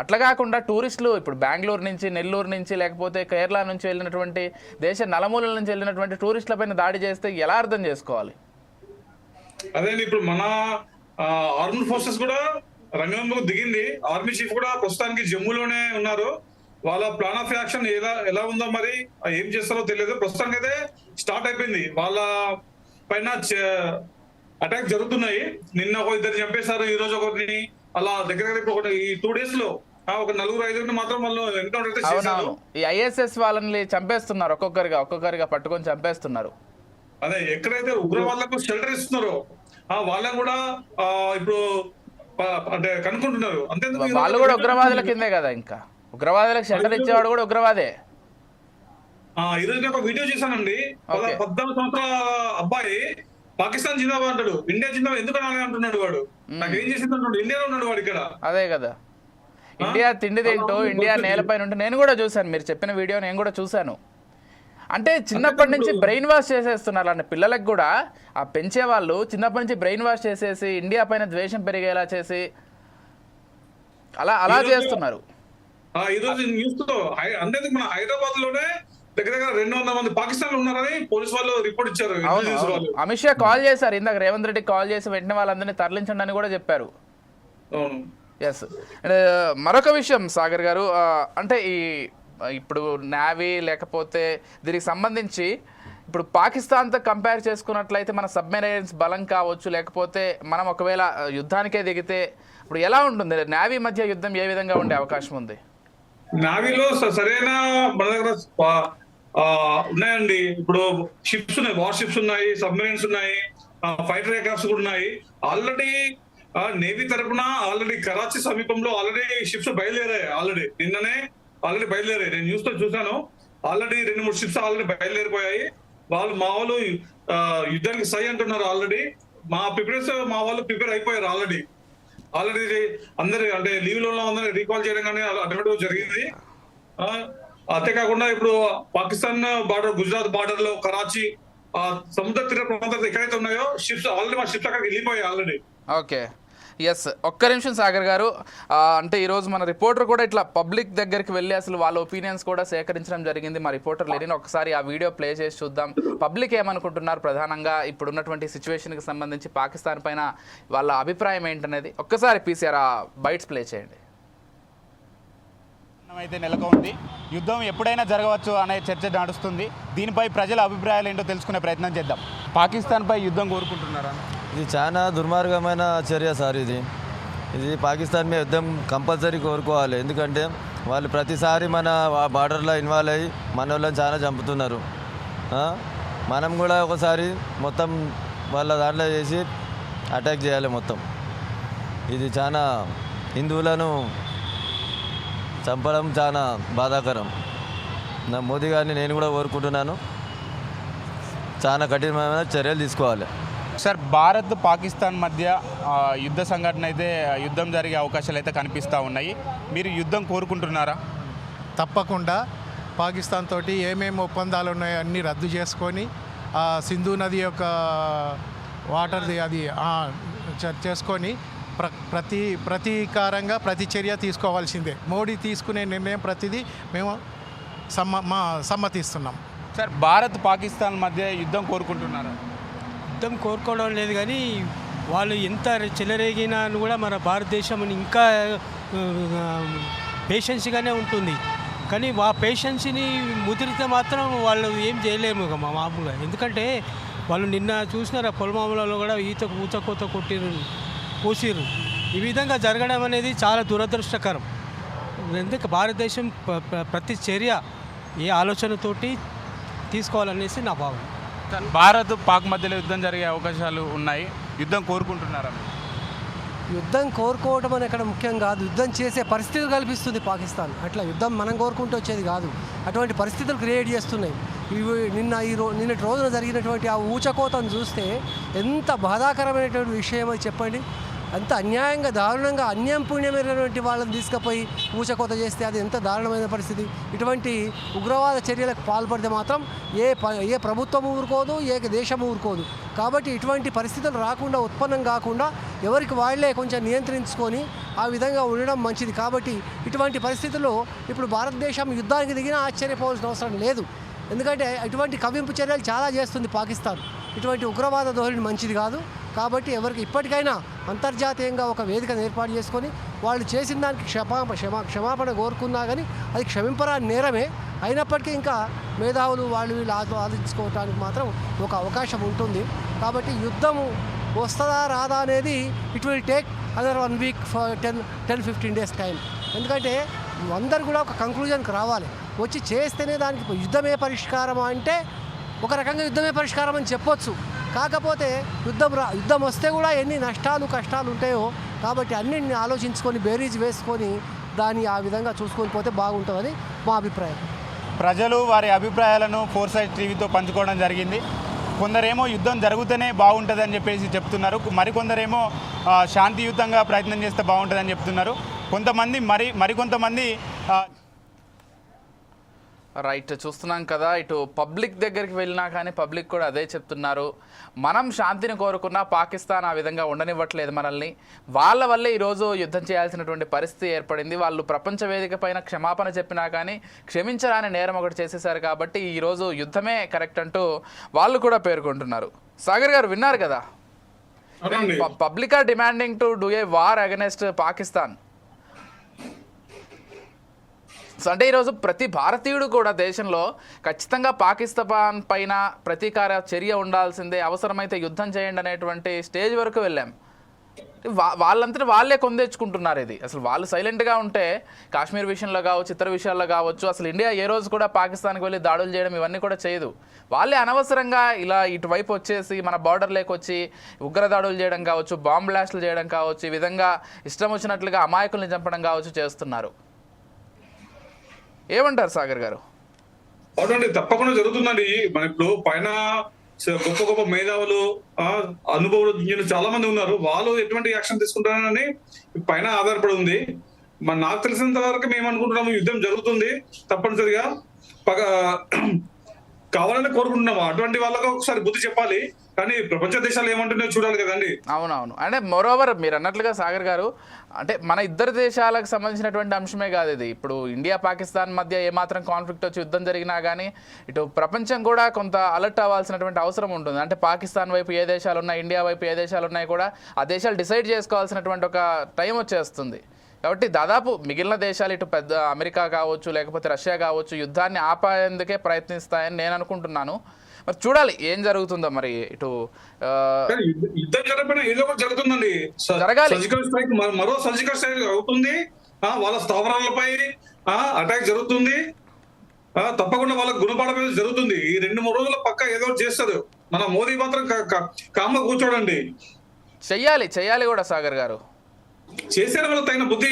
అట్లా కాకుండా టూరిస్టులు ఇప్పుడు బెంగళూరు నుంచి, నెల్లూరు నుంచి, లేకపోతే కేరళ నుంచి వెళ్ళినటువంటి, దేశ నలుమూలల నుంచి వెళ్ళినటువంటి టూరిస్టులపైన దాడి చేస్తే ఎలా అర్థం చేసుకోవాలి? అదే ఇప్పుడు మన ఆర్మీ ఫోర్సెస్ కూడా రంగంలోకి దిగింది. ఆర్మీ చీఫ్ కూడా ప్రస్తుతానికి జమ్మూలోనే ఉన్నారు. వాళ్ళ ప్లాన్ ఆఫ్ యాక్షన్ ఎలా ఉందో మరి ఏం చేస్తారో తెలియదు. ప్రస్తుతానికి అయితే స్టార్ట్ అయిపోయింది. వాళ్ళ పైన అటాక్ జరుగుతున్నాయి. నిన్న ఒక ఇద్దరు చంపేశారు, ఈ రోజు ఒకరిని, అలా దగ్గర ఈ 2 days లో ఒక 4-5 మాత్రం వాళ్ళు ఎన్కౌంటర్ చేశారు. ఈ ఐఎస్ఎస్ వాళ్ళని చంపేస్తున్నారు, ఒక్కొక్కరిగా పట్టుకొని చంపేస్తున్నారు. అదే ఎక్కడైతే ఉగ్రవాదులకు షెల్టర్ ఇస్తున్నారో వాళ్ళని కూడా ఇప్పుడు అంటే కనుక్కుంటున్నారు. అంతే, వాళ్ళు కూడా ఉగ్రవాదుల కిందే కదా. ఇంకా ఉగ్రవాదులకు షెల్టర్ ఇచ్చేవాడు కూడా ఉగ్రవాదే. ఈ రోజు ఒక వీడియో చేశానండి. 14 సంవత్సరాల అబ్బాయి పాకిస్తాన్ జిందాబాద్ అంటాడు, ఇండియా జిందాబాద్ ఎందుకు అనాలి అంటున్నాడు. వాడు నాకు ఏం చేసింది అంటాడు, ఇండియాలో ఉన్నాడు వాడు ఇక్కడ. అదే కదా, ఇండియా తిండి తింటూ ఇండియా నేలపైన ఉంటే నేను కూడా చూశాను, మీరు చెప్పిన వీడియో నేను కూడా చూశాను. అంటే చిన్నప్పటి నుంచి బ్రెయిన్ వాష్ చేసేస్తున్నారు అంటే పిల్లలకు కూడా. ఆ పెంచే వాళ్ళు చిన్నప్పటి నుంచి బ్రెయిన్ వాష్ చేసేసి ఇండియా పైన ద్వేషం పెరిగేలా చేసి అలా చేస్తున్నారు. ఈ రోజు న్యూస్ తో అంటే మన హైదరాబాద్ లోనే దగ్గర 200 మంది పాకిస్తాన్ ఉన్నారని పోలీసు వాళ్ళు రిపోర్ట్ ఇచ్చారు. అమిత్ షా కాల్ చేశారు ఇందాక, రేవంత్ రెడ్డి కాల్ చేసి వెంటనే వాళ్ళందరినీ తరలించండి అని కూడా చెప్పారు. ఎస్. మరొక విషయం సాగర్ గారు, అంటే ఇప్పుడు నేవీ లేకపోతే దీనికి సంబంధించి ఇప్పుడు పాకిస్తాన్తో కంపేర్ చేసుకున్నట్లయితే మన సబ్మెరైన్స్ బలం కావచ్చు, లేకపోతే మనం ఒకవేళ యుద్ధానికే దిగితే ఇప్పుడు ఎలా ఉంటుంది? నేవీ మధ్య యుద్ధం ఏ విధంగా ఉండే అవకాశం ఉంది? నేవీలో సరైన మన దగ్గర ఉన్నాయండి. ఇప్పుడు షిప్స్ ఉన్నాయి, వార్ షిప్స్ ఉన్నాయి, సబ్మెరైన్స్ ఉన్నాయి, ఫైటర్ ఎయిర్క్రాఫ్ట్స్ కూడా ఉన్నాయి. ఆల్రెడీ నేవీ తరఫున ఆల్రెడీ కరాచీ సమీపంలో ఆల్రెడీ షిప్స్ బయలుదేరాయి. నిన్ననే ఆల్రెడీ బయలుదేరాయి. నేను న్యూస్ తో చూసాను. ఆల్రెడీ 2-3 షిప్స్ ఆల్రెడీ బయలుదేరిపోయాయి. మా వాళ్ళు యుద్ధానికి సై అంటున్నారు. ఆల్రెడీ మా వాళ్ళు ప్రిపేర్ అయిపోయారు. ఆల్రెడీ అందరి అంటే లీవ్ లో అందరినీ రీకాల్ చేయడం కానీ అటువంటి జరిగింది. అంతేకాకుండా ఇప్పుడు పాకిస్తాన్ బార్డర్, గుజరాత్ బార్డర్ లో కరాచీ సముద్ర తీర ప్రాంతాలు ఎక్కడైతే ఉన్నాయో షిప్స్ ఆల్రెడీ మా షిప్స్ అక్కడికి వెళ్ళిపోయాయి ఆల్రెడీ. ఓకే. ఎస్, ఒక్క నిమిషం సాగర్ గారు. అంటే ఈరోజు మన రిపోర్టర్ కూడా ఇట్లా పబ్లిక్ దగ్గరికి వెళ్ళి అసలు వాళ్ళ ఒపీనియన్స్ కూడా సేకరించడం జరిగింది. మా రిపోర్టర్ లేని ఒకసారి ఆ వీడియో ప్లే చేసి చూద్దాం. పబ్లిక్ ఏమనుకుంటున్నారు, ప్రధానంగా ఇప్పుడు ఉన్నటువంటి సిచ్యువేషన్కి సంబంధించి పాకిస్తాన్ పైన వాళ్ళ అభిప్రాయం ఏంటనేది ఒక్కసారి పీసీఆర్ బైట్స్ ప్లే చేయండి. అయితే నెలకొంది. యుద్ధం ఎప్పుడైనా జరగవచ్చు అనే చర్చ నడుస్తుంది. దీనిపై ప్రజల అభిప్రాయాలు ఏంటో తెలుసుకునే ప్రయత్నం చేద్దాం. పాకిస్తాన్పై యుద్ధం కోరుకుంటున్నారా? ఇది చాలా దుర్మార్గమైన చర్య సార్. ఇది పాకిస్తాన్ మీద యుద్ధం కంపల్సరీ కోరుకోవాలి. ఎందుకంటే వాళ్ళు ప్రతిసారి మన బార్డర్లో ఇన్వాల్వ్ అయ్యి మన వాళ్ళని చాలా చంపుతున్నారు. మనం కూడా ఒకసారి మొత్తం వాళ్ళ దాంట్లో చేసి అటాక్ చేయాలి మొత్తం. ఇది చాలా హిందువులను చంపడం చాలా బాధాకరం. మోదీ గారిని నేను కూడా కోరుకుంటున్నాను, చాలా కఠినమైన చర్యలు తీసుకోవాలి. సార్, భారత్ పాకిస్తాన్ మధ్య యుద్ధ సంఘటన అయితే యుద్ధం జరిగే అవకాశాలు అయితే కనిపిస్తూ ఉన్నాయి. మీరు యుద్ధం కోరుకుంటున్నారా? తప్పకుండా పాకిస్తాన్ తోటి ఏమేమి ఒప్పందాలు ఉన్నాయో అన్నీ రద్దు చేసుకొని సింధు నది యొక్క వాటర్ది అది చేసుకొని ప్రతీకారంగా ప్రతి చర్య తీసుకోవాల్సిందే. మోడీ తీసుకునే నిర్ణయం ప్రతిదీ మేము సమ్మతిస్తున్నాం. సార్, భారత్ పాకిస్తాన్ మధ్య యుద్ధం కోరుకుంటున్నారా? యుద్ధం కోరుకోవడం లేదు, కానీ వాళ్ళు ఎంత చెలరేగినా కూడా మన భారతదేశం ఇంకా పేషెన్స్గానే ఉంటుంది. కానీ ఆ పేషెన్స్ని ముదిరితే మాత్రం వాళ్ళు ఏం చేయలేము మామూలుగా. ఎందుకంటే వాళ్ళు నిన్న చూసినారా, పొలమామలలో కూడా ఊచకోత పోసిర్రు. ఈ విధంగా జరగడం అనేది చాలా దురదృష్టకరం. ఎందుకు భారతదేశం ప్రతి చర్య ఏ ఆలోచనతోటి తీసుకోవాలనేసి నా భావన. భారత్ పాక్ మధ్యలో యుద్ధం జరిగే అవకాశాలు ఉన్నాయి. యుద్ధం కోరుకుంటున్నారా? యుద్ధం కోరుకోవడం అని అక్కడ ముఖ్యం కాదు, యుద్ధం చేసే పరిస్థితులు కల్పిస్తుంది పాకిస్తాన్. అట్లా యుద్ధం మనం కోరుకుంటూ వచ్చేది కాదు, అటువంటి పరిస్థితులు క్రియేట్ చేస్తున్నాయి. ఇవి నిన్నటి రోజున జరిగినటువంటి ఆ ఊచకోతను చూస్తే ఎంత బాధాకరమైనటువంటి విషయం అది చెప్పండి. అంత అన్యాయంగా దారుణంగా అన్యాయం పుణ్యమైనటువంటి వాళ్ళని తీసుకుపోయి ఊచకోత చేస్తే అది ఎంత దారుణమైన పరిస్థితి. ఇటువంటి ఉగ్రవాద చర్యలకు పాల్పడితే మాత్రం ఏ ప్రభుత్వం ఊరుకోదు, ఏ దేశం ఊరుకోదు. కాబట్టి ఇటువంటి పరిస్థితులు రాకుండా, ఉత్పన్నం కాకుండా ఎవరికి వాళ్లే కొంచెం నియంత్రించుకొని ఆ విధంగా ఉండడం మంచిది. కాబట్టి ఇటువంటి పరిస్థితుల్లో ఇప్పుడు భారతదేశం యుద్ధానికి దిగినా ఆశ్చర్యపోవాల్సిన అవసరం లేదు. ఎందుకంటే ఇటువంటి కవ్వింపు చర్యలు చాలా చేస్తుంది పాకిస్తాన్. ఇటువంటి ఉగ్రవాద ధోరణి మంచిది కాదు. కాబట్టి ఎవరికి ఇప్పటికైనా అంతర్జాతీయంగా ఒక వేదికను ఏర్పాటు చేసుకొని వాళ్ళు చేసిన దానికి క్షమాపణ కోరుకున్నా కానీ అది క్షమింపరాని నేరమే. అయినప్పటికీ ఇంకా మేధావులు వాళ్ళు వీళ్ళు ఆలోచించుకోవటానికి మాత్రం ఒక అవకాశం ఉంటుంది. కాబట్టి యుద్ధము వస్తుందా రాదా అనేది it will take other 1 week for 10-15 days time. ఎందుకంటే అందరు కూడా ఒక కంక్లూజన్కి రావాలి. వచ్చి చేస్తేనే దానికి యుద్ధమే పరిష్కారం అంటే ఒక రకంగా యుద్ధమే పరిష్కారం అని చెప్పొచ్చు. కాకపోతే యుద్ధం వస్తే కూడా ఎన్ని నష్టాలు కష్టాలు ఉంటాయో, కాబట్టి అన్నింటిని ఆలోచించుకొని బేరీజ్ వేసుకొని దాన్ని ఆ విధంగా చూసుకొని పోతే బాగుంటుందని మా అభిప్రాయం. ప్రజలు వారి అభిప్రాయాలను 4 Sides టీవీతో పంచుకోవడం జరిగింది. కొందరేమో యుద్ధం జరుగుతూనే బాగుంటుందని చెప్పేసి చెప్తున్నారు, మరికొందరేమో శాంతియుతంగా ప్రయత్నం చేస్తే బాగుంటుందని చెప్తున్నారు. మరికొంతమంది రైట్, చూస్తున్నాం కదా, ఇటు పబ్లిక్ దగ్గరికి వెళ్ళినా కానీ పబ్లిక్ కూడా అదే చెప్తున్నారు. మనం శాంతిని కోరుకున్నా పాకిస్తాన్ ఆ విధంగా ఉండనివ్వట్లేదు మనల్ని. వాళ్ళ వల్లే ఈరోజు యుద్ధం చేయాల్సినటువంటి పరిస్థితి ఏర్పడింది. వాళ్ళు ప్రపంచ వేదిక పైన క్షమాపణ చెప్పినా కానీ క్షమించరాని నేరం ఒకటి చేసేసారు. కాబట్టి ఈరోజు యుద్ధమే కరెక్ట్ అంటూ వాళ్ళు కూడా పేర్కొంటున్నారు. సాగర్ గారు విన్నారు కదా, public are demanding to do a war against Pakistan. అంటే ఈరోజు ప్రతి భారతీయుడు కూడా దేశంలో ఖచ్చితంగా పాకిస్తాన్ పైన ప్రతీకార చర్య ఉండాల్సిందే, అవసరమైతే యుద్ధం చేయండి అనేటువంటి స్టేజ్ వరకు వెళ్ళాం. వాళ్ళంతా వాళ్ళే కొందెచ్చుకుంటున్నారు. ఇది అసలు వాళ్ళు సైలెంట్గా ఉంటే కాశ్మీర్ విషయంలో కావచ్చు, ఇతర విషయాల్లో కావచ్చు, అసలు ఇండియా ఏ రోజు కూడా పాకిస్తాన్కి వెళ్ళి దాడులు చేయడం ఇవన్నీ కూడా చేయదు. వాళ్ళే అనవసరంగా ఇలా ఇటువైపు వచ్చేసి మన బార్డర్లోకి వచ్చి ఉగ్ర దాడులు చేయడం కావచ్చు, బాంబ్ బ్లాస్టులు చేయడం కావచ్చు, ఈ విధంగా ఇష్టం వచ్చినట్లుగా అమాయకుల్ని చంపడం కావచ్చు చేస్తున్నారు. ఏమంటారు సాగర్ గారు? అవునండి, తప్పకుండా జరుగుతుందండి. మన ఇప్పుడు పైన గొప్ప గొప్ప మేధావులు, అనుభవజ్ఞులు చాలా మంది ఉన్నారు. వాళ్ళు ఎటువంటి యాక్షన్ తీసుకుంటారని పైన ఆధారపడి ఉంది. నాకు తెలిసినంత వరకు మేము అనుకుంటున్నాము యుద్ధం జరుగుతుంది, తప్పనిసరిగా కావాలని కోరుకుంటున్నాము. అటువంటి వాళ్ళకు ఒకసారి బుద్ధి చెప్పాలి, కానీ ప్రపంచ దేశాలు ఏమంటున్నాయో చూడాలి కదండి. అవునవును. అంటే మోరోవర్ మీరు అన్నట్లుగా సాగర్ గారు, అంటే మన ఇద్దరు దేశాలకు సంబంధించినటువంటి అంశమే కాదు ఇది. ఇప్పుడు ఇండియా పాకిస్తాన్ మధ్య ఏమాత్రం కాన్ఫ్లిక్ట్ వచ్చి యుద్ధం జరిగినా కానీ ఇటు ప్రపంచం కూడా కొంత అలర్ట్ అవ్వాల్సినటువంటి అవసరం ఉంటుంది. అంటే పాకిస్తాన్ వైపు ఏ దేశాలు ఉన్నాయి, ఇండియా వైపు ఏ దేశాలు ఉన్నాయి కూడా ఆ దేశాలు డిసైడ్ చేసుకోవాల్సినటువంటి ఒక టైం వచ్చేస్తుంది. కాబట్టి దాదాపు మిగిలిన దేశాలు ఇటు పెద్ద అమెరికా కావచ్చు లేకపోతే రష్యా కావచ్చు యుద్ధాన్ని ఆపేందుకే ప్రయత్నిస్తాయని నేను అనుకుంటున్నాను. మరి చూడాలి ఏం జరుగుతుందో. మరి ఇటు యుద్ధం జరగకపోయినా ఏదో ఒకటి జరుగుతుందండి. జరగాలి. సర్జికల్ స్ట్రైక్, మరో సర్జికల్ స్ట్రైక్ అవుతుంది. వాళ్ళ స్థావరాలపై అటాక్ జరుగుతుంది. తప్పకుండా వాళ్ళకి గుణపాఠం జరుగుతుంది. ఈ 2-3 రోజుల పక్క ఏదో ఒకటి చేస్తారు. మన మోదీ మాత్రం కామ్గా కూర్చోడండి. చెయ్యాలి కూడా సాగర్ గారు. చేసే వాళ్ళకి తగిన బుద్ధి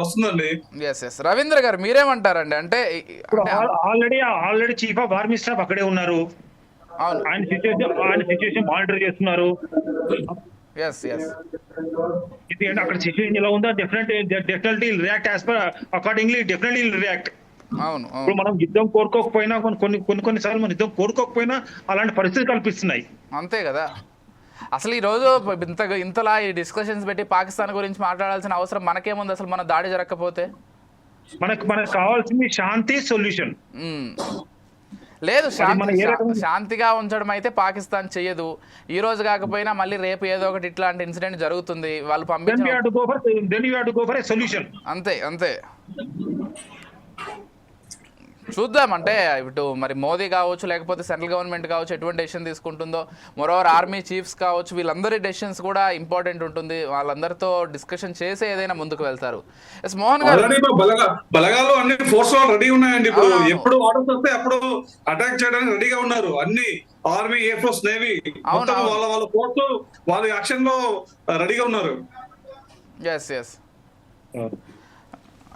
వస్తుందండి. ఎస్ రవీంద్ర గారు మీరేమంటారండి? అంటే already chief of army staff అక్కడే ఉన్నారు. ఆయన సిచ్యువేషన్ మానిటర్ చేస్తున్నారు. ఇది అంటే అక్కడ సిచ్యువేషన్ ఎలా ఉందో definitely react as per accordingly definitely react. అవును. ఇప్పుడు మనం యుద్ధం కోరుకోకపోయినా కొన్నిసార్లు మనం యుద్ధం కోరుకోకపోయినా అలాంటి పరిస్థితి కల్పిస్తున్నాయి. అంతే కదా. అసలు ఈ రోజు ఇంతలా ఈ డిస్కషన్స్ పెట్టి పాకిస్తాన్ గురించి మాట్లాడాల్సిన అవసరం మనకేముంది? అసలు మన దాడి జరగకపోతే మనకు కావాల్సింది శాంతి సొల్యూషన్. లేదు, శాంతిగా ఉంచడం అయితే పాకిస్తాన్ చెయ్యదు. ఈ రోజు కాకపోయినా మళ్ళీ రేపు ఏదో ఒకటి ఇట్లాంటి ఇన్సిడెంట్ జరుగుతుంది. వాళ్ళు పంపించారు. అంతే చూద్దాం. అంటే ఇటు మరి మోదీ కావచ్చు లేకపోతే సెంట్రల్ గవర్నమెంట్ కావచ్చు ఎటువంటి డెసిషన్ తీసుకుంటుందో. మరోవర్ ఆర్మీ చీఫ్స్ కావచ్చు వీళ్ళందరి డెసిషన్స్ కూడా ఇంపార్టెంట్ ఉంటుంది. వాళ్ళందరితో డిస్కషన్ చేసి ఏదైనా ముందుకు వెళ్తారు. ఎస్ మోహన్ గారు, బలగాలు అన్ని ఫోర్స్ రెడీ ఉన్నాయండి. ఇప్పుడు ఎప్పుడు ఆర్డర్స్ వస్తే అప్పుడు అటాక్ చేయడానికి రెడీగా ఉన్నారు. అన్ని ఆర్మీ, ఎయిర్ ఫోర్స్, నేవీ వాళ్ళ ఫోర్స్ వాళ్ళ యాక్షన్ లో రెడీగా ఉన్నారు. ఎస్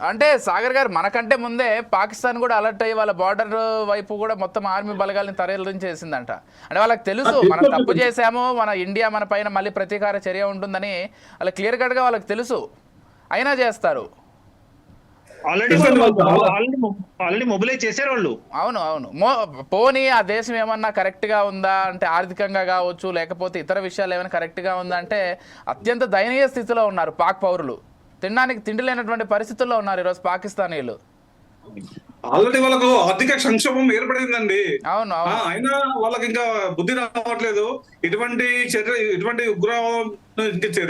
అంటే సాగర్ గారు మనకంటే ముందే పాకిస్తాన్ కూడా అలర్ట్ అయ్యి వాళ్ళ బార్డర్ వైపు కూడా మొత్తం ఆర్మీ బలగాల్ని తరలించేసిందంట. అంటే వాళ్ళకి తెలుసు మనం తప్పు చేశాము, మన ఇండియా మన పైన మళ్ళీ ప్రతీకార చర్య ఉంటుందని వాళ్ళకి క్లియర్ కట్ గా వాళ్ళకి తెలుసు, అయినా చేస్తారు. ఆల్రెడీ మొబిలైజ్ చేశారు వాళ్ళు. అవును. పోనీ ఆ దేశం ఏమన్నా కరెక్ట్ గా ఉందా అంటే ఆర్థికంగా కావచ్చు లేకపోతే ఇతర విషయాలు ఏమైనా కరెక్ట్ గా ఉందా అంటే అత్యంత దయనీయ స్థితిలో ఉన్నారు పాక్ పౌరులు. తినడానికి తిండి లేనటువంటి పరిస్థితుల్లో ఉన్నారు ఈరోజు పాకిస్తానీలు. ఆల్రెడీ వాళ్ళకు ఆర్థిక సంక్షోభం ఏర్పడిందండి. అవును. అయినా వాళ్ళకి ఇంకా బుద్ధి రావట్లేదు. ఇటువంటి ఉగ్రవాదం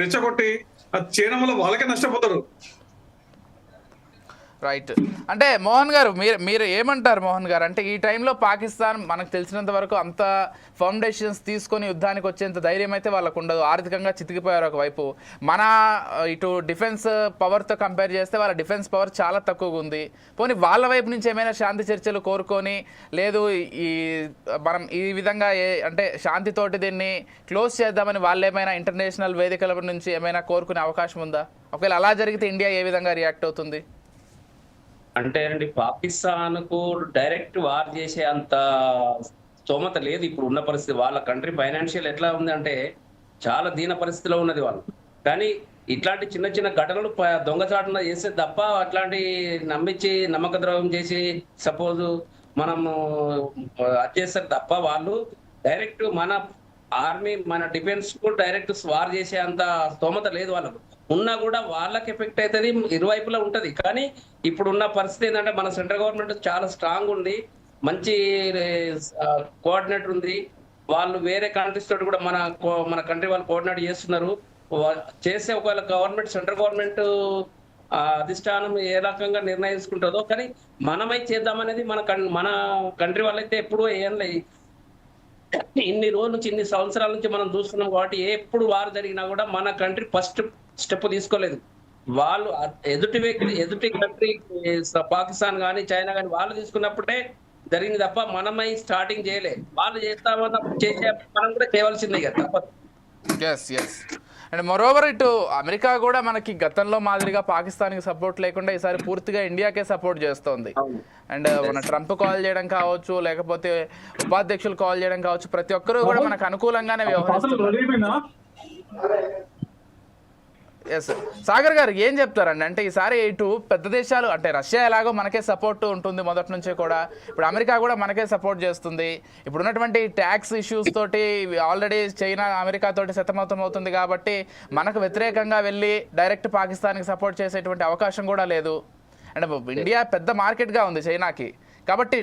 రెచ్చగొట్టి చేయడం వల్ల వాళ్ళకే నష్టపోతారు. రైట్. అంటే మోహన్ గారు మీరు ఏమంటారు మోహన్ గారు? అంటే ఈ టైంలో పాకిస్తాన్ మనకు తెలిసినంత వరకు అంత ఫౌండేషన్స్ తీసుకొని యుద్ధానికి వచ్చేంత ధైర్యం అయితే వాళ్ళకు ఉండదు. ఆర్థికంగా చితికిపోయారు ఒకవైపు. మన ఇటు డిఫెన్స్ పవర్తో కంపేర్ చేస్తే వాళ్ళ డిఫెన్స్ పవర్ చాలా తక్కువగా ఉంది. పోనీ వాళ్ళ వైపు నుంచి ఏమైనా శాంతి చర్చలు కోరుకొని లేదు మనం ఈ విధంగా అంటే శాంతితోటి దీన్ని క్లోజ్ చేద్దామని వాళ్ళు ఏమైనా ఇంటర్నేషనల్ వేదికల నుంచి ఏమైనా కోరుకునే అవకాశం ఉందా? ఒకవేళ అలా జరిగితే ఇండియా ఏ విధంగా రియాక్ట్ అవుతుంది? అంటే అండి పాకిస్తాన్ కు డైరెక్ట్ వార్ చేసే అంత స్తోమత లేదు ఇప్పుడు ఉన్న పరిస్థితి. వాళ్ళ కంట్రీ ఫైనాన్షియల్ ఎట్లా ఉంది అంటే చాలా దీన పరిస్థితిలో ఉన్నది వాళ్ళు. కానీ ఇట్లాంటి చిన్న చిన్న ఘటనలు దొంగచాటున చేస్తే తప్ప అట్లాంటి నమ్మించి నమ్మక ద్రోహం చేసి సపోజ్ మనము అది చేస్తారు తప్ప వాళ్ళు డైరెక్ట్ మన ఆర్మీ మన డిఫెన్స్ కు డైరెక్ట్ వార్ చేసే అంత స్తోమత లేదు వాళ్ళకు. ఉన్నా కూడా వాళ్ళకి ఎఫెక్ట్ అవుతుంది, ఇరువైపులా ఉంటది. కానీ ఇప్పుడున్న పరిస్థితి ఏంటంటే మన సెంట్రల్ గవర్నమెంట్ చాలా స్ట్రాంగ్ ఉంది, మంచి కోఆర్డినేటర్ ఉంది. వాళ్ళు వేరే కంట్రీస్ తోటి కూడా మన కంట్రీ వాళ్ళు కోఆర్డినేట్ చేస్తున్నారు. చేసే ఒకవేళ గవర్నమెంట్ సెంట్రల్ గవర్నమెంట్ అధిష్టానం ఏ రకంగా నిర్ణయించుకుంటుందో కానీ మనమై చేద్దామనేది మన కంట్రీ వాళ్ళైతే ఎప్పుడు ఏం లేదు. ఇన్ని రోజుల నుంచి ఇన్ని సంవత్సరాల నుంచి మనం చూస్తున్నాం కాబట్టి ఎప్పుడు వారు జరిగినా కూడా మన కంట్రీ ఫస్ట్ స్టెప్ తీసుకోలేదు. వాళ్ళు ఎదుటి కంట్రీ పాకిస్తాన్ కానీ చైనా కానీ వాళ్ళు తీసుకున్నప్పుడే జరిగింది తప్ప మనమై స్టార్టింగ్ చేయలేదు. వాళ్ళు చేస్తామన్న చేసే మనం కూడా చేయవలసిందే కదా తప్పదు. అండ్ మరోవర్ ఇటు అమెరికా కూడా మనకి గతంలో మాదిరిగా పాకిస్తాన్కి సపోర్ట్ లేకుండా ఈసారి పూర్తిగా ఇండియాకే సపోర్ట్ చేస్తోంది. అండ్ మన ట్రంప్ కాల్ చేయడం కావచ్చు లేకపోతే ఉపాధ్యక్షులు కాల్ చేయడం కావచ్చు ప్రతి ఒక్కరూ కూడా మనకు అనుకూలంగానే వ్యవహరిస్తున్నారు. ఎస్ సాగర్ గారు ఏం చెప్తారండి? అంటే ఈసారి ఇటు పెద్ద దేశాలు అంటే రష్యా ఎలాగో మనకే సపోర్ట్ ఉంటుంది మొదటి నుంచి కూడా, ఇప్పుడు అమెరికా కూడా మనకే సపోర్ట్ చేస్తుంది. ఇప్పుడు ఉన్నటువంటి ట్యాక్స్ ఇష్యూస్ తోటి ఆల్రెడీ చైనా అమెరికా తోటి సతమతం అవుతుంది కాబట్టి మనకు వ్యతిరేకంగా వెళ్ళి డైరెక్ట్ పాకిస్తాన్కి సపోర్ట్ చేసేటువంటి అవకాశం కూడా లేదు. అంటే ఇండియా పెద్ద మార్కెట్గా ఉంది చైనాకి కాబట్టి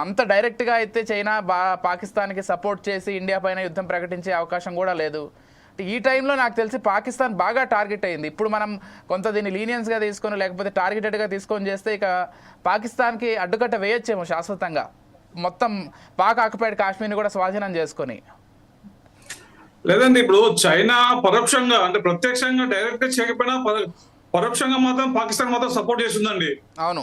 అంత డైరెక్ట్గా అయితే చైనా పాకిస్తాన్కి సపోర్ట్ చేసి ఇండియా పైన యుద్ధం ప్రకటించే అవకాశం కూడా లేదు. ఈ టైంలో నాకు తెలిసి పాకిస్తాన్ బాగా టార్గెట్ అయింది. ఇప్పుడు మనం కొంత దీన్ని లీనియన్స్గా తీసుకొని లేకపోతే టార్గెటెడ్గా తీసుకొని చేస్తే ఇక పాకిస్తాన్కి అడ్డుకట్ట వేయొచ్చేమో శాశ్వతంగా, మొత్తం పాక్ ఆక్యుపైడ్ కాశ్మీర్ని కూడా స్వాధీనం చేసుకొని. లేదండి, ఇప్పుడు చైనా పరోక్షంగా అంటే ప్రత్యక్షంగా డైరెక్ట్ గా చేయకపోయినా పరోక్షంగా మాత్రం పాకిస్తాన్ మాత్రం సపోర్ట్ చేస్తుందండి. అవును,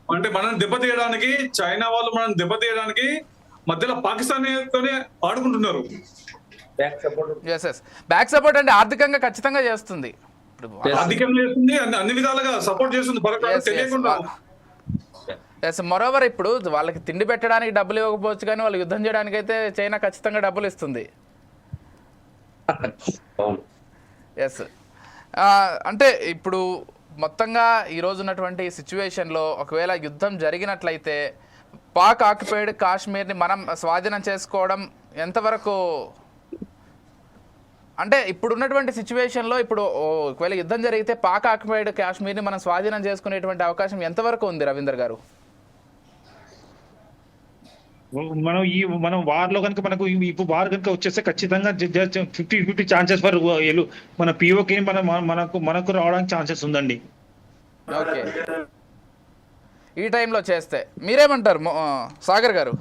అంటే మనం దెబ్బతీయడానికి, చైనా వాళ్ళు మనం దెబ్బతీయడానికి మధ్యలో పాకిస్తాన్ తోనే ఆడుకుంటున్నారు. బ్యాక్ సపోర్ట్ అంటే ఆర్థికంగా ఖచ్చితంగా చేస్తుంది, ఆర్థికంగా చేస్తుంది, అన్ని విధాలుగా సపోర్ట్ చేస్తుంది తెలియకుండా. మరోవర్ ఇప్పుడు వాళ్ళకి తిండి పెట్టడానికి డబ్బులు ఇవ్వకపోవచ్చు కానీ వాళ్ళు యుద్ధం చేయడానికి అయితే చైనా ఖచ్చితంగా డబ్బులు ఇస్తుంది. ఎస్, అంటే ఇప్పుడు మొత్తంగా ఈరోజు ఉన్నటువంటి సిచ్యువేషన్లో ఒకవేళ యుద్ధం జరిగినట్లయితే పాక్ ఆక్యుపైడ్ కాశ్మీర్ని మనం స్వాధీనం చేసుకోవడం ఎంతవరకు, అంటే ఇప్పుడు ఉన్నటువంటి సిచ్యువేషన్లో ఇప్పుడు ఒకవేళ యుద్ధం జరిగితే పాక్ ఆక్యుపైడ్ కాశ్మీర్ని మనం స్వాధీనం చేసుకునేటువంటి అవకాశం ఎంతవరకు ఉంది రవీందర్ గారు? మనం వార్లో కనుక మనకు ఇప్పుడు వార్ కనుక వచ్చేస్తే ఖచ్చితంగా 50-50 ఛాన్సెస్ ఫర్ మన పిఓకి మనకు రావడానికి ఛాన్సెస్ ఉందండి. ఓకే, ఈ టైంలో చేస్తే మీరేమంటారు సాగర్ గారు?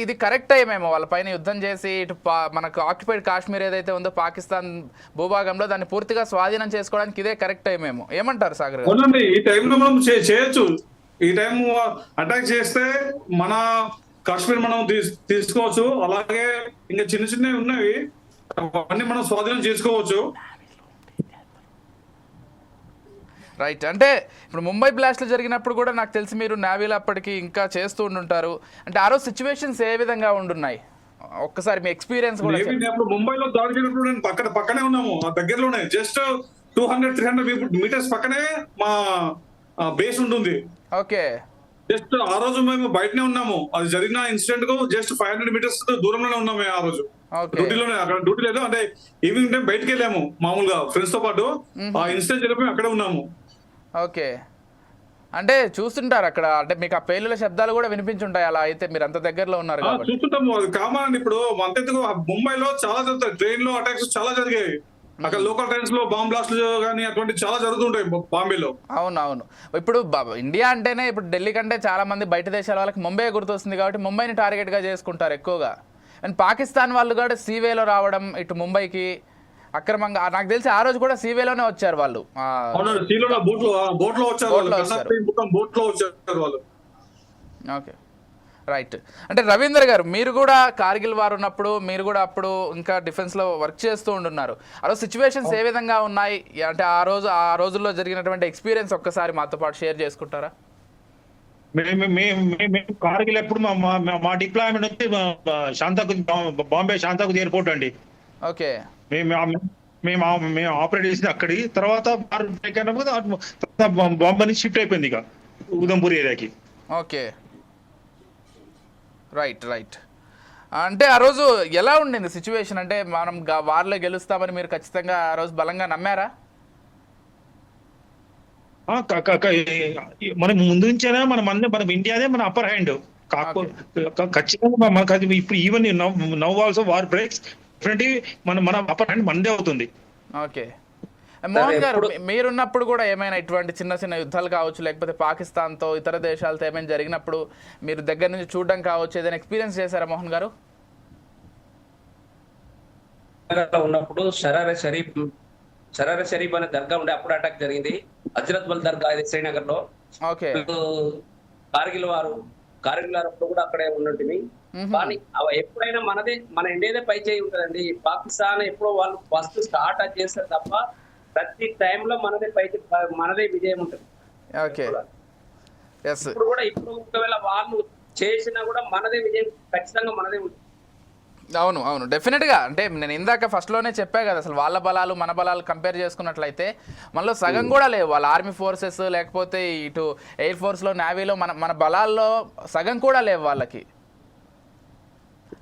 ఇది కరెక్ట్ టైమేమో వాళ్ళ పైన యుద్ధం చేసి ఇటు మనకు ఆక్యుపైడ్ కాశ్మీర్ ఏదైతే ఉందో పాకిస్తాన్ భూభాగంలో దాన్ని పూర్తిగా స్వాధీనం చేసుకోవడానికి ఇదే కరెక్ట్ టైమేమో, ఏమంటారు సాగర్ గారు? ఈ టైంలో మనం చేయొచ్చు. ఈ టైం అటాక్ చేస్తే మన కాశ్మీర్ మనం తీసుకోవచ్చు. అలాగే ఇంకా చిన్న చిన్నవి ఉన్నవి అవన్నీ మనం స్వాధీనం చేసుకోవచ్చు. రైట్, అంటే ఇప్పుడు ముంబై బ్లాస్ట్లు జరిగినప్పుడు కూడా నాకు తెలిసి మీరు నేవీలో అప్పటికి ఇంకా చేస్తూ ఉండుంటారు. అంటే ఆ రోజు సిచ్యువేషన్స్ ఏ విధంగా ఉండున్నాయి ఒక్కసారి మీ ఎక్స్పీరియన్స్ కూడా? ముంబైలో దాడి జరిగినప్పుడు నేను పక్కనే ఉన్నాము, దగ్గరలోనే, జస్ట్ 200-300 మీటర్స్ పక్కనే మా బేస్ ఉంటుంది. ఓకే, జస్ట్ ఆ రోజు మేము బయటనే ఉన్నాము. అది జరిగిన ఇన్సిడెంట్ కు జస్ట్ 500 మీటర్స్ దూరంలోనే ఉన్నాము ఆ రోజు. డ్యూటీలోనే, అక్కడ డ్యూటీ లేదు అంటే ఈవినింగ్ టైం బయటకు వెళ్ళాము మామూలుగా ఫ్రెండ్స్ తో పాటు. ఆ ఇన్సిడెంట్ జరిగిపోయి అక్కడే ఉన్నాము. ఓకే, అంటే చూస్తుంటారు అక్కడ, అంటే మీకు ఆ పేలుల శబ్దాలు కూడా వినిపించుంటాయి అలా అయితే మీరు అంత దగ్గరలో ఉన్నారు కాబట్టి? చూస్తుంటాము, అది కామన్ అండి. ఇప్పుడు అంతెందుకు ముంబైలో చాలా జరుగుతాయి, ట్రైన్ లో అటాక్స్ చాలా జరిగాయి. అక్కడ లోకల్ ట్రైన్స్ లో బాంబ్ బ్లాస్ట్లు కానీ అటువంటి చాలా జరుగుతుంటాయి బాంబేలో. అవునవును, ఇప్పుడు ఇండియా అంటేనే ఇప్పుడు ఢిల్లీ కంటే చాలా మంది బయట దేశాల వాళ్ళకి ముంబై గుర్తొస్తుంది కాబట్టి ముంబైని టార్గెట్ గా చేసుకుంటారు ఎక్కువగా. అండ్ పాకిస్తాన్ వాళ్ళు కూడా సీవేలో రావడం ఇటు ముంబైకి అక్రమంగా, నాకు తెలిసి ఆ రోజు కూడా సీవేలోనే వచ్చారు వాళ్ళు. Okay, right. అంటే రవీందర్ గారు, మీరు కూడా కార్గిల్ వారు ఉన్నప్పుడు మీరు కూడా అప్పుడు ఇంకా డిఫెన్స్లో వర్క్ చేస్తూ ఉంటున్నారు. ఆ రోజు సిచ్యువేషన్స్ ఏ విధంగా ఉన్నాయి, అంటే ఆ రోజుల్లో జరిగినటువంటి ఎక్స్పీరియన్స్ ఒక్కసారి మాతో పాటు షేర్ చేసుకుంటారా? మేము కార్గిల్ ఎప్పుడు మా డిప్లాయ్మెంట్ వచ్చి బాంబే శాంతాకుజ్ ఎయిర్పోర్ట్ అండి. ఓకే, మేము ఆపరేట్ చేసింది అక్కడి. తర్వాత బాంబే నుంచి షిఫ్ట్ అయిపోయింది ఇక ఉదంపూర్ ఏరియాకి. Okay, right. అంటే ఆ రోజు ఎలా ఉండింది సిచ్యువేషన్? అంటే మనం వార్లో గెలుస్తామని మీరు ఖచ్చితంగా ఆ రోజు బలంగా నమ్మారా? మనం ముందు నుంచేనా మనం ఇండియాదే మన అప్పర్ హ్యాండ్. ఖచ్చితంగా మనకు అది ఇప్పుడు even now also war breaks definitely మన అప్పర్ హ్యాండ్ మనదే అవుతుంది. ఓకే, మోహన్ గారు, మీరున్నప్పుడు కూడా ఏమైనా ఇటువంటి చిన్న చిన్న యుద్ధాలు కావచ్చు, లేకపోతే పాకిస్తాన్తో ఇతర దేశాలతో ఏమైనా జరిగినప్పుడు మీరు దగ్గర నుంచి చూడడం కావచ్చు, ఏదైనా ఎక్స్పీరియన్స్ చేశారా మోహన్ గారు? ఉన్నప్పుడు షరారే షరీఫ్ అనే దర్గా ఉండే, అప్పుడు అటాక్ జరిగింది. హజరత్ బల్ దర్గా ఇది శ్రీనగర్ లో. ఓకే, కార్గిల్ వారు అప్పుడు కూడా అక్కడే ఉన్నట్టు. కానీ ఎప్పుడైనా మన ఇండియాదే పై చేయి ఉంటుందండి. పాకిస్తాన్ ఎప్పుడో వాళ్ళు ఫస్ట్ స్టార్ట్ చేస్తారు తప్ప ప్రతి టైంలో మనదే విజయం ఉంటుంది. ఇప్పుడు ఒకవేళ వాళ్ళు చేసినా కూడా మనదే విజయం ఖచ్చితంగా మనదే ఉంటుంది. అవును, డెఫినెట్గా. అంటే నేను ఇందాక ఫస్ట్లోనే చెప్పా కదా, అసలు వాళ్ళ బలాలు మన బలాలు కంపేర్ చేసుకున్నట్లయితే మనలో సగం కూడా లేవు. వాళ్ళ ఆర్మీ ఫోర్సెస్ లేకపోతే ఇటు ఎయిర్ ఫోర్స్లో నేవీలో మన బలాల్లో సగం కూడా లేవు వాళ్ళకి.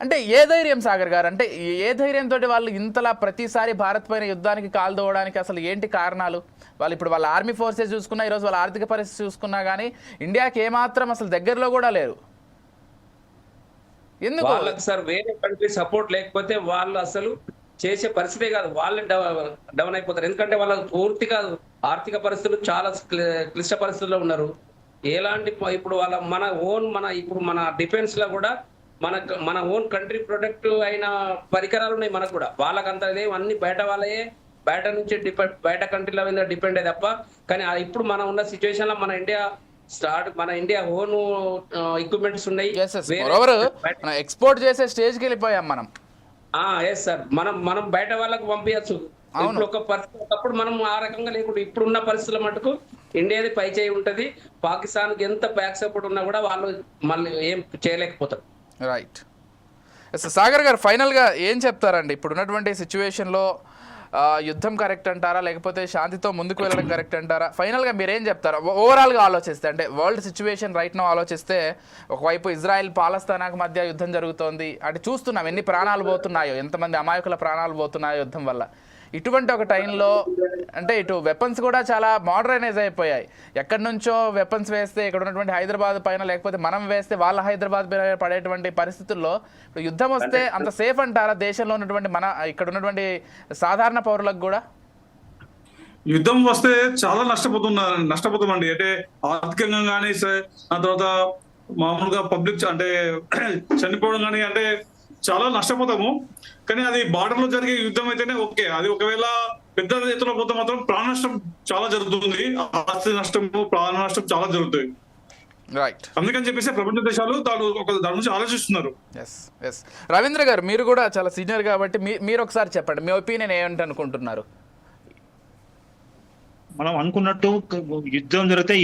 అంటే ఏ ధైర్యం సాగర్ గారు, అంటే ఏ ధైర్యంతో వాళ్ళు ఇంతలా ప్రతిసారి భారత్ పైన యుద్ధానికి కాలు దోవడానికి అసలు ఏంటి కారణాలు? వాళ్ళు ఇప్పుడు వాళ్ళ ఆర్మీ ఫోర్సెస్ చూసుకున్నా, ఈరోజు వాళ్ళ ఆర్థిక పరిస్థితి చూసుకున్నా కానీ ఇండియాకి ఏమాత్రం అసలు దగ్గరలో కూడా లేరు. ఎందుకు? వాళ్ళకి సార్ వేరే కంట్రీ సపోర్ట్ లేకపోతే వాళ్ళు అసలు చేసే పరిస్థితే కాదు, వాళ్ళే డౌన్ అయిపోతారు. ఎందుకంటే వాళ్ళ పూర్తిగా ఆర్థిక పరిస్థితులు చాలా క్లిష్ట పరిస్థితుల్లో ఉన్నారు. ఎలాంటి ఇప్పుడు మన డిఫెన్స్ లో కూడా మన ఓన్ కంట్రీ ప్రొడక్ట్ అయిన పరికరాలు ఉన్నాయి మనకు కూడా. వాళ్ళకంత అన్ని బయట నుంచి బయట కంట్రీల మీద డిపెండ్ అయ్యి తప్ప. కానీ ఇప్పుడు మనం ఉన్న సిచ్యువేషన్ లో మన ఇండియా ఓన్ ఎక్విప్మెంట్స్ ఉన్నాయి, ఎక్స్పోర్ట్ చేసే స్టేజ్కి వెళ్ళిపోయాం మనం. ఎస్ సార్, మనం బయట వాళ్ళకు పంపించచ్చు. ఇప్పుడు ఒకప్పుడు మనం ఆ రకంగా లేకుండా ఇప్పుడున్న పరిస్థితుల మటుకు ఇండియాది పై చేయి ఉంటది. పాకిస్తాన్కి ఎంత బ్యాక్ సపోర్ట్ ఉన్నా కూడా వాళ్ళు మళ్ళీ ఏం చేయలేకపోతారు. రైట్. సాగర్ గారు, ఫైనల్గా ఏం చెప్తారండి ఇప్పుడు ఉన్నటువంటి సిచ్యువేషన్లో? యుద్ధం కరెక్ట్ అంటారా, లేకపోతే శాంతితో ముందుకు వెళ్ళడం కరెక్ట్ అంటారా? ఫైనల్గా మీరు ఏం చెప్తారా ఓవరాల్గా ఆలోచిస్తే? అంటే వరల్డ్ సిచ్యువేషన్ రైట్ నో ఆలోచిస్తే ఒకవైపు ఇజ్రాయెల్ పాలస్తీనాకు మధ్య యుద్ధం జరుగుతోంది, అంటే చూస్తున్నాం ఎన్ని ప్రాణాలు పోతున్నాయో, ఎంతమంది అమాయకుల ప్రాణాలు పోతున్నాయో యుద్ధం వల్ల. ఇటువంటి ఒక టైంలో అంటే ఇటు వెపన్స్ కూడా చాలా మోడర్నైజ్ అయిపోయాయి. ఎక్కడి నుంచో వెపన్స్ వేస్తే ఇక్కడ ఉన్నటువంటి హైదరాబాద్ పైన, లేకపోతే మనం వేస్తే వాళ్ళ హైదరాబాద్ పైన పడేటువంటి పరిస్థితుల్లో ఇప్పుడు యుద్ధం వస్తే అంత సేఫ్ అంటారా దేశంలో ఉన్నటువంటి ఇక్కడ ఉన్నటువంటి సాధారణ పౌరులకు కూడా? యుద్ధం వస్తే చాలా నష్టపోతామండి. అంటే ఆర్థికంగా కానీ, ఆ తర్వాత మామూలుగా పబ్లిక్ అంటే చనిపోవడం కానీ, అంటే చాలా నష్టపోతాము. కానీ అది బార్డర్ లో జరిగే యుద్ధం అయితేనే ఓకే. అది ఒకవేళ పెద్ద ఎత్తున పోతే మాత్రం ప్రాణ నష్టం చాలా జరుగుతుంది, ఆస్తి నష్టము, ప్రాణ నష్టం చాలా జరుగుతుంది. రైట్. అందుకని చెప్పేసి ప్రపంచ దేశాలు దాని నుంచి ఆలోచిస్తున్నారు. రవీంద్ర గారు, మీరు కూడా చాలా సీనియర్ కాబట్టి మీరు ఒకసారి చెప్పండి, మీ ఒపీనియన్ ఏంటి అనుకుంటున్నారు? మనం అనుకున్నట్టు యుద్ధం జరిగితే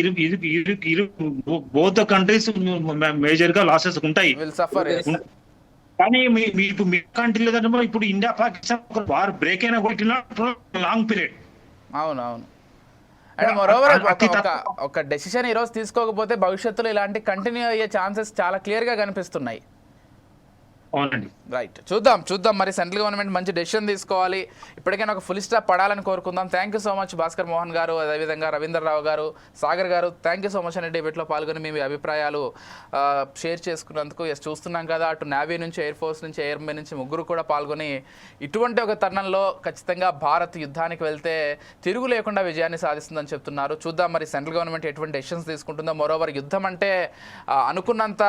బోత్ కంట్రీస్ మేజర్ గా లాసెస్ ఉంటాయి. కానీ మీ కంట్రీ లేదంటే ఇప్పుడు ఇండియా పాకిస్తాన్ ఒక వార్ బ్రేక్ అయినా కొట్టిన లాంగ్ పీరియడ్. అవునవును. అండ్ మరోవర్ ఒక డెసిషన్ ఈరోజు తీసుకోకపోతే భవిష్యత్తులో ఇలాంటి కంటిన్యూ అయ్యే ఛాన్సెస్ చాలా క్లియర్గా కనిపిస్తున్నాయి. అవునండి. రైట్. చూద్దాం మరి సెంట్రల్ గవర్నమెంట్ మంచి డెసిషన్ తీసుకోవాలి. ఇప్పటికైనా ఒక ఫుల్ స్టాప్ పడాలని కోరుకుందాం. Thank you so much Bhaskar Mohan గారు, అదేవిధంగా రవీంద్రరావు గారు, సాగర్ గారు, థ్యాంక్ యూ సో మచ్ అనే డిబేట్లో పాల్గొని మీ అభిప్రాయాలు షేర్ చేసుకున్నందుకు. చూస్తున్నాం కదా, అటు నేవీ నుంచి, ఎయిర్ ఫోర్స్ నుంచి, ఎయిర్మెన్ నుంచి ముగ్గురు కూడా పాల్గొని ఇటువంటి ఒక తరుణంలో ఖచ్చితంగా భారత్ యుద్ధానికి వెళ్తే తిరుగు లేకుండా విజయాన్ని సాధిస్తుందని చెప్తున్నారు. చూద్దాం మరి సెంట్రల్ గవర్నమెంట్ ఎటువంటి డెసిషన్స్ తీసుకుంటుందో. మరోవర్ యుద్ధం అంటే అనుకున్నంత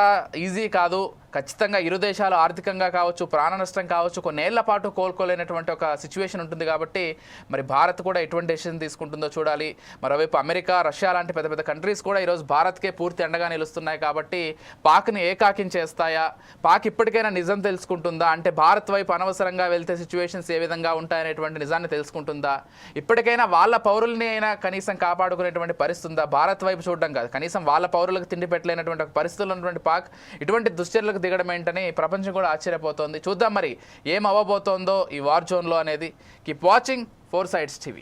ఈజీ కాదు. ఖచ్చితంగా ఇరు దేశాలు ఆర్థికంగా కావచ్చు, ప్రాణ నష్టం కావచ్చు, కొన్నేళ్ల పాటు కోలుకోలేనటువంటి ఒక సిచ్యువేషన్ ఉంటుంది. కాబట్టి మరి భారత్ కూడా ఎటువంటి డెసిషన్ తీసుకుంటుందో చూడాలి. మరోవైపు అమెరికా, రష్యా లాంటి పెద్ద పెద్ద కంట్రీస్ కూడా ఈరోజు భారత్కే పూర్తి అండగా నిలుస్తున్నాయి. కాబట్టి పాక్ని ఏకాకించేస్తాయా? పాక్ ఇప్పటికైనా నిజం తెలుసుకుంటుందా? అంటే భారత్ వైపు అనవసరంగా వెళ్తే సిచ్యువేషన్స్ ఏ విధంగా ఉంటాయనేటువంటి నిజాన్ని తెలుసుకుంటుందా? ఇప్పటికైనా వాళ్ళ పౌరుల్ని అయినా కనీసం కాపాడుకునేటువంటి పరిస్థితి ఉందా? భారత్ వైపు చూడడం కాదు, కనీసం వాళ్ళ పౌరులకు తిండి పెట్టలేనటువంటి ఒక పరిస్థితుల్లో ఉన్నటువంటి పాక్ ఇటువంటి దుశ్చర్యలకు దిగడం ఏంటని ప్రపంచం కూడా ఆశ్చర్యపోతోంది. చూద్దాం మరి ఏం అవ్వబోతోందో ఈ వార్ జోన్లో అనేది. Keep watching 4 Sides TV.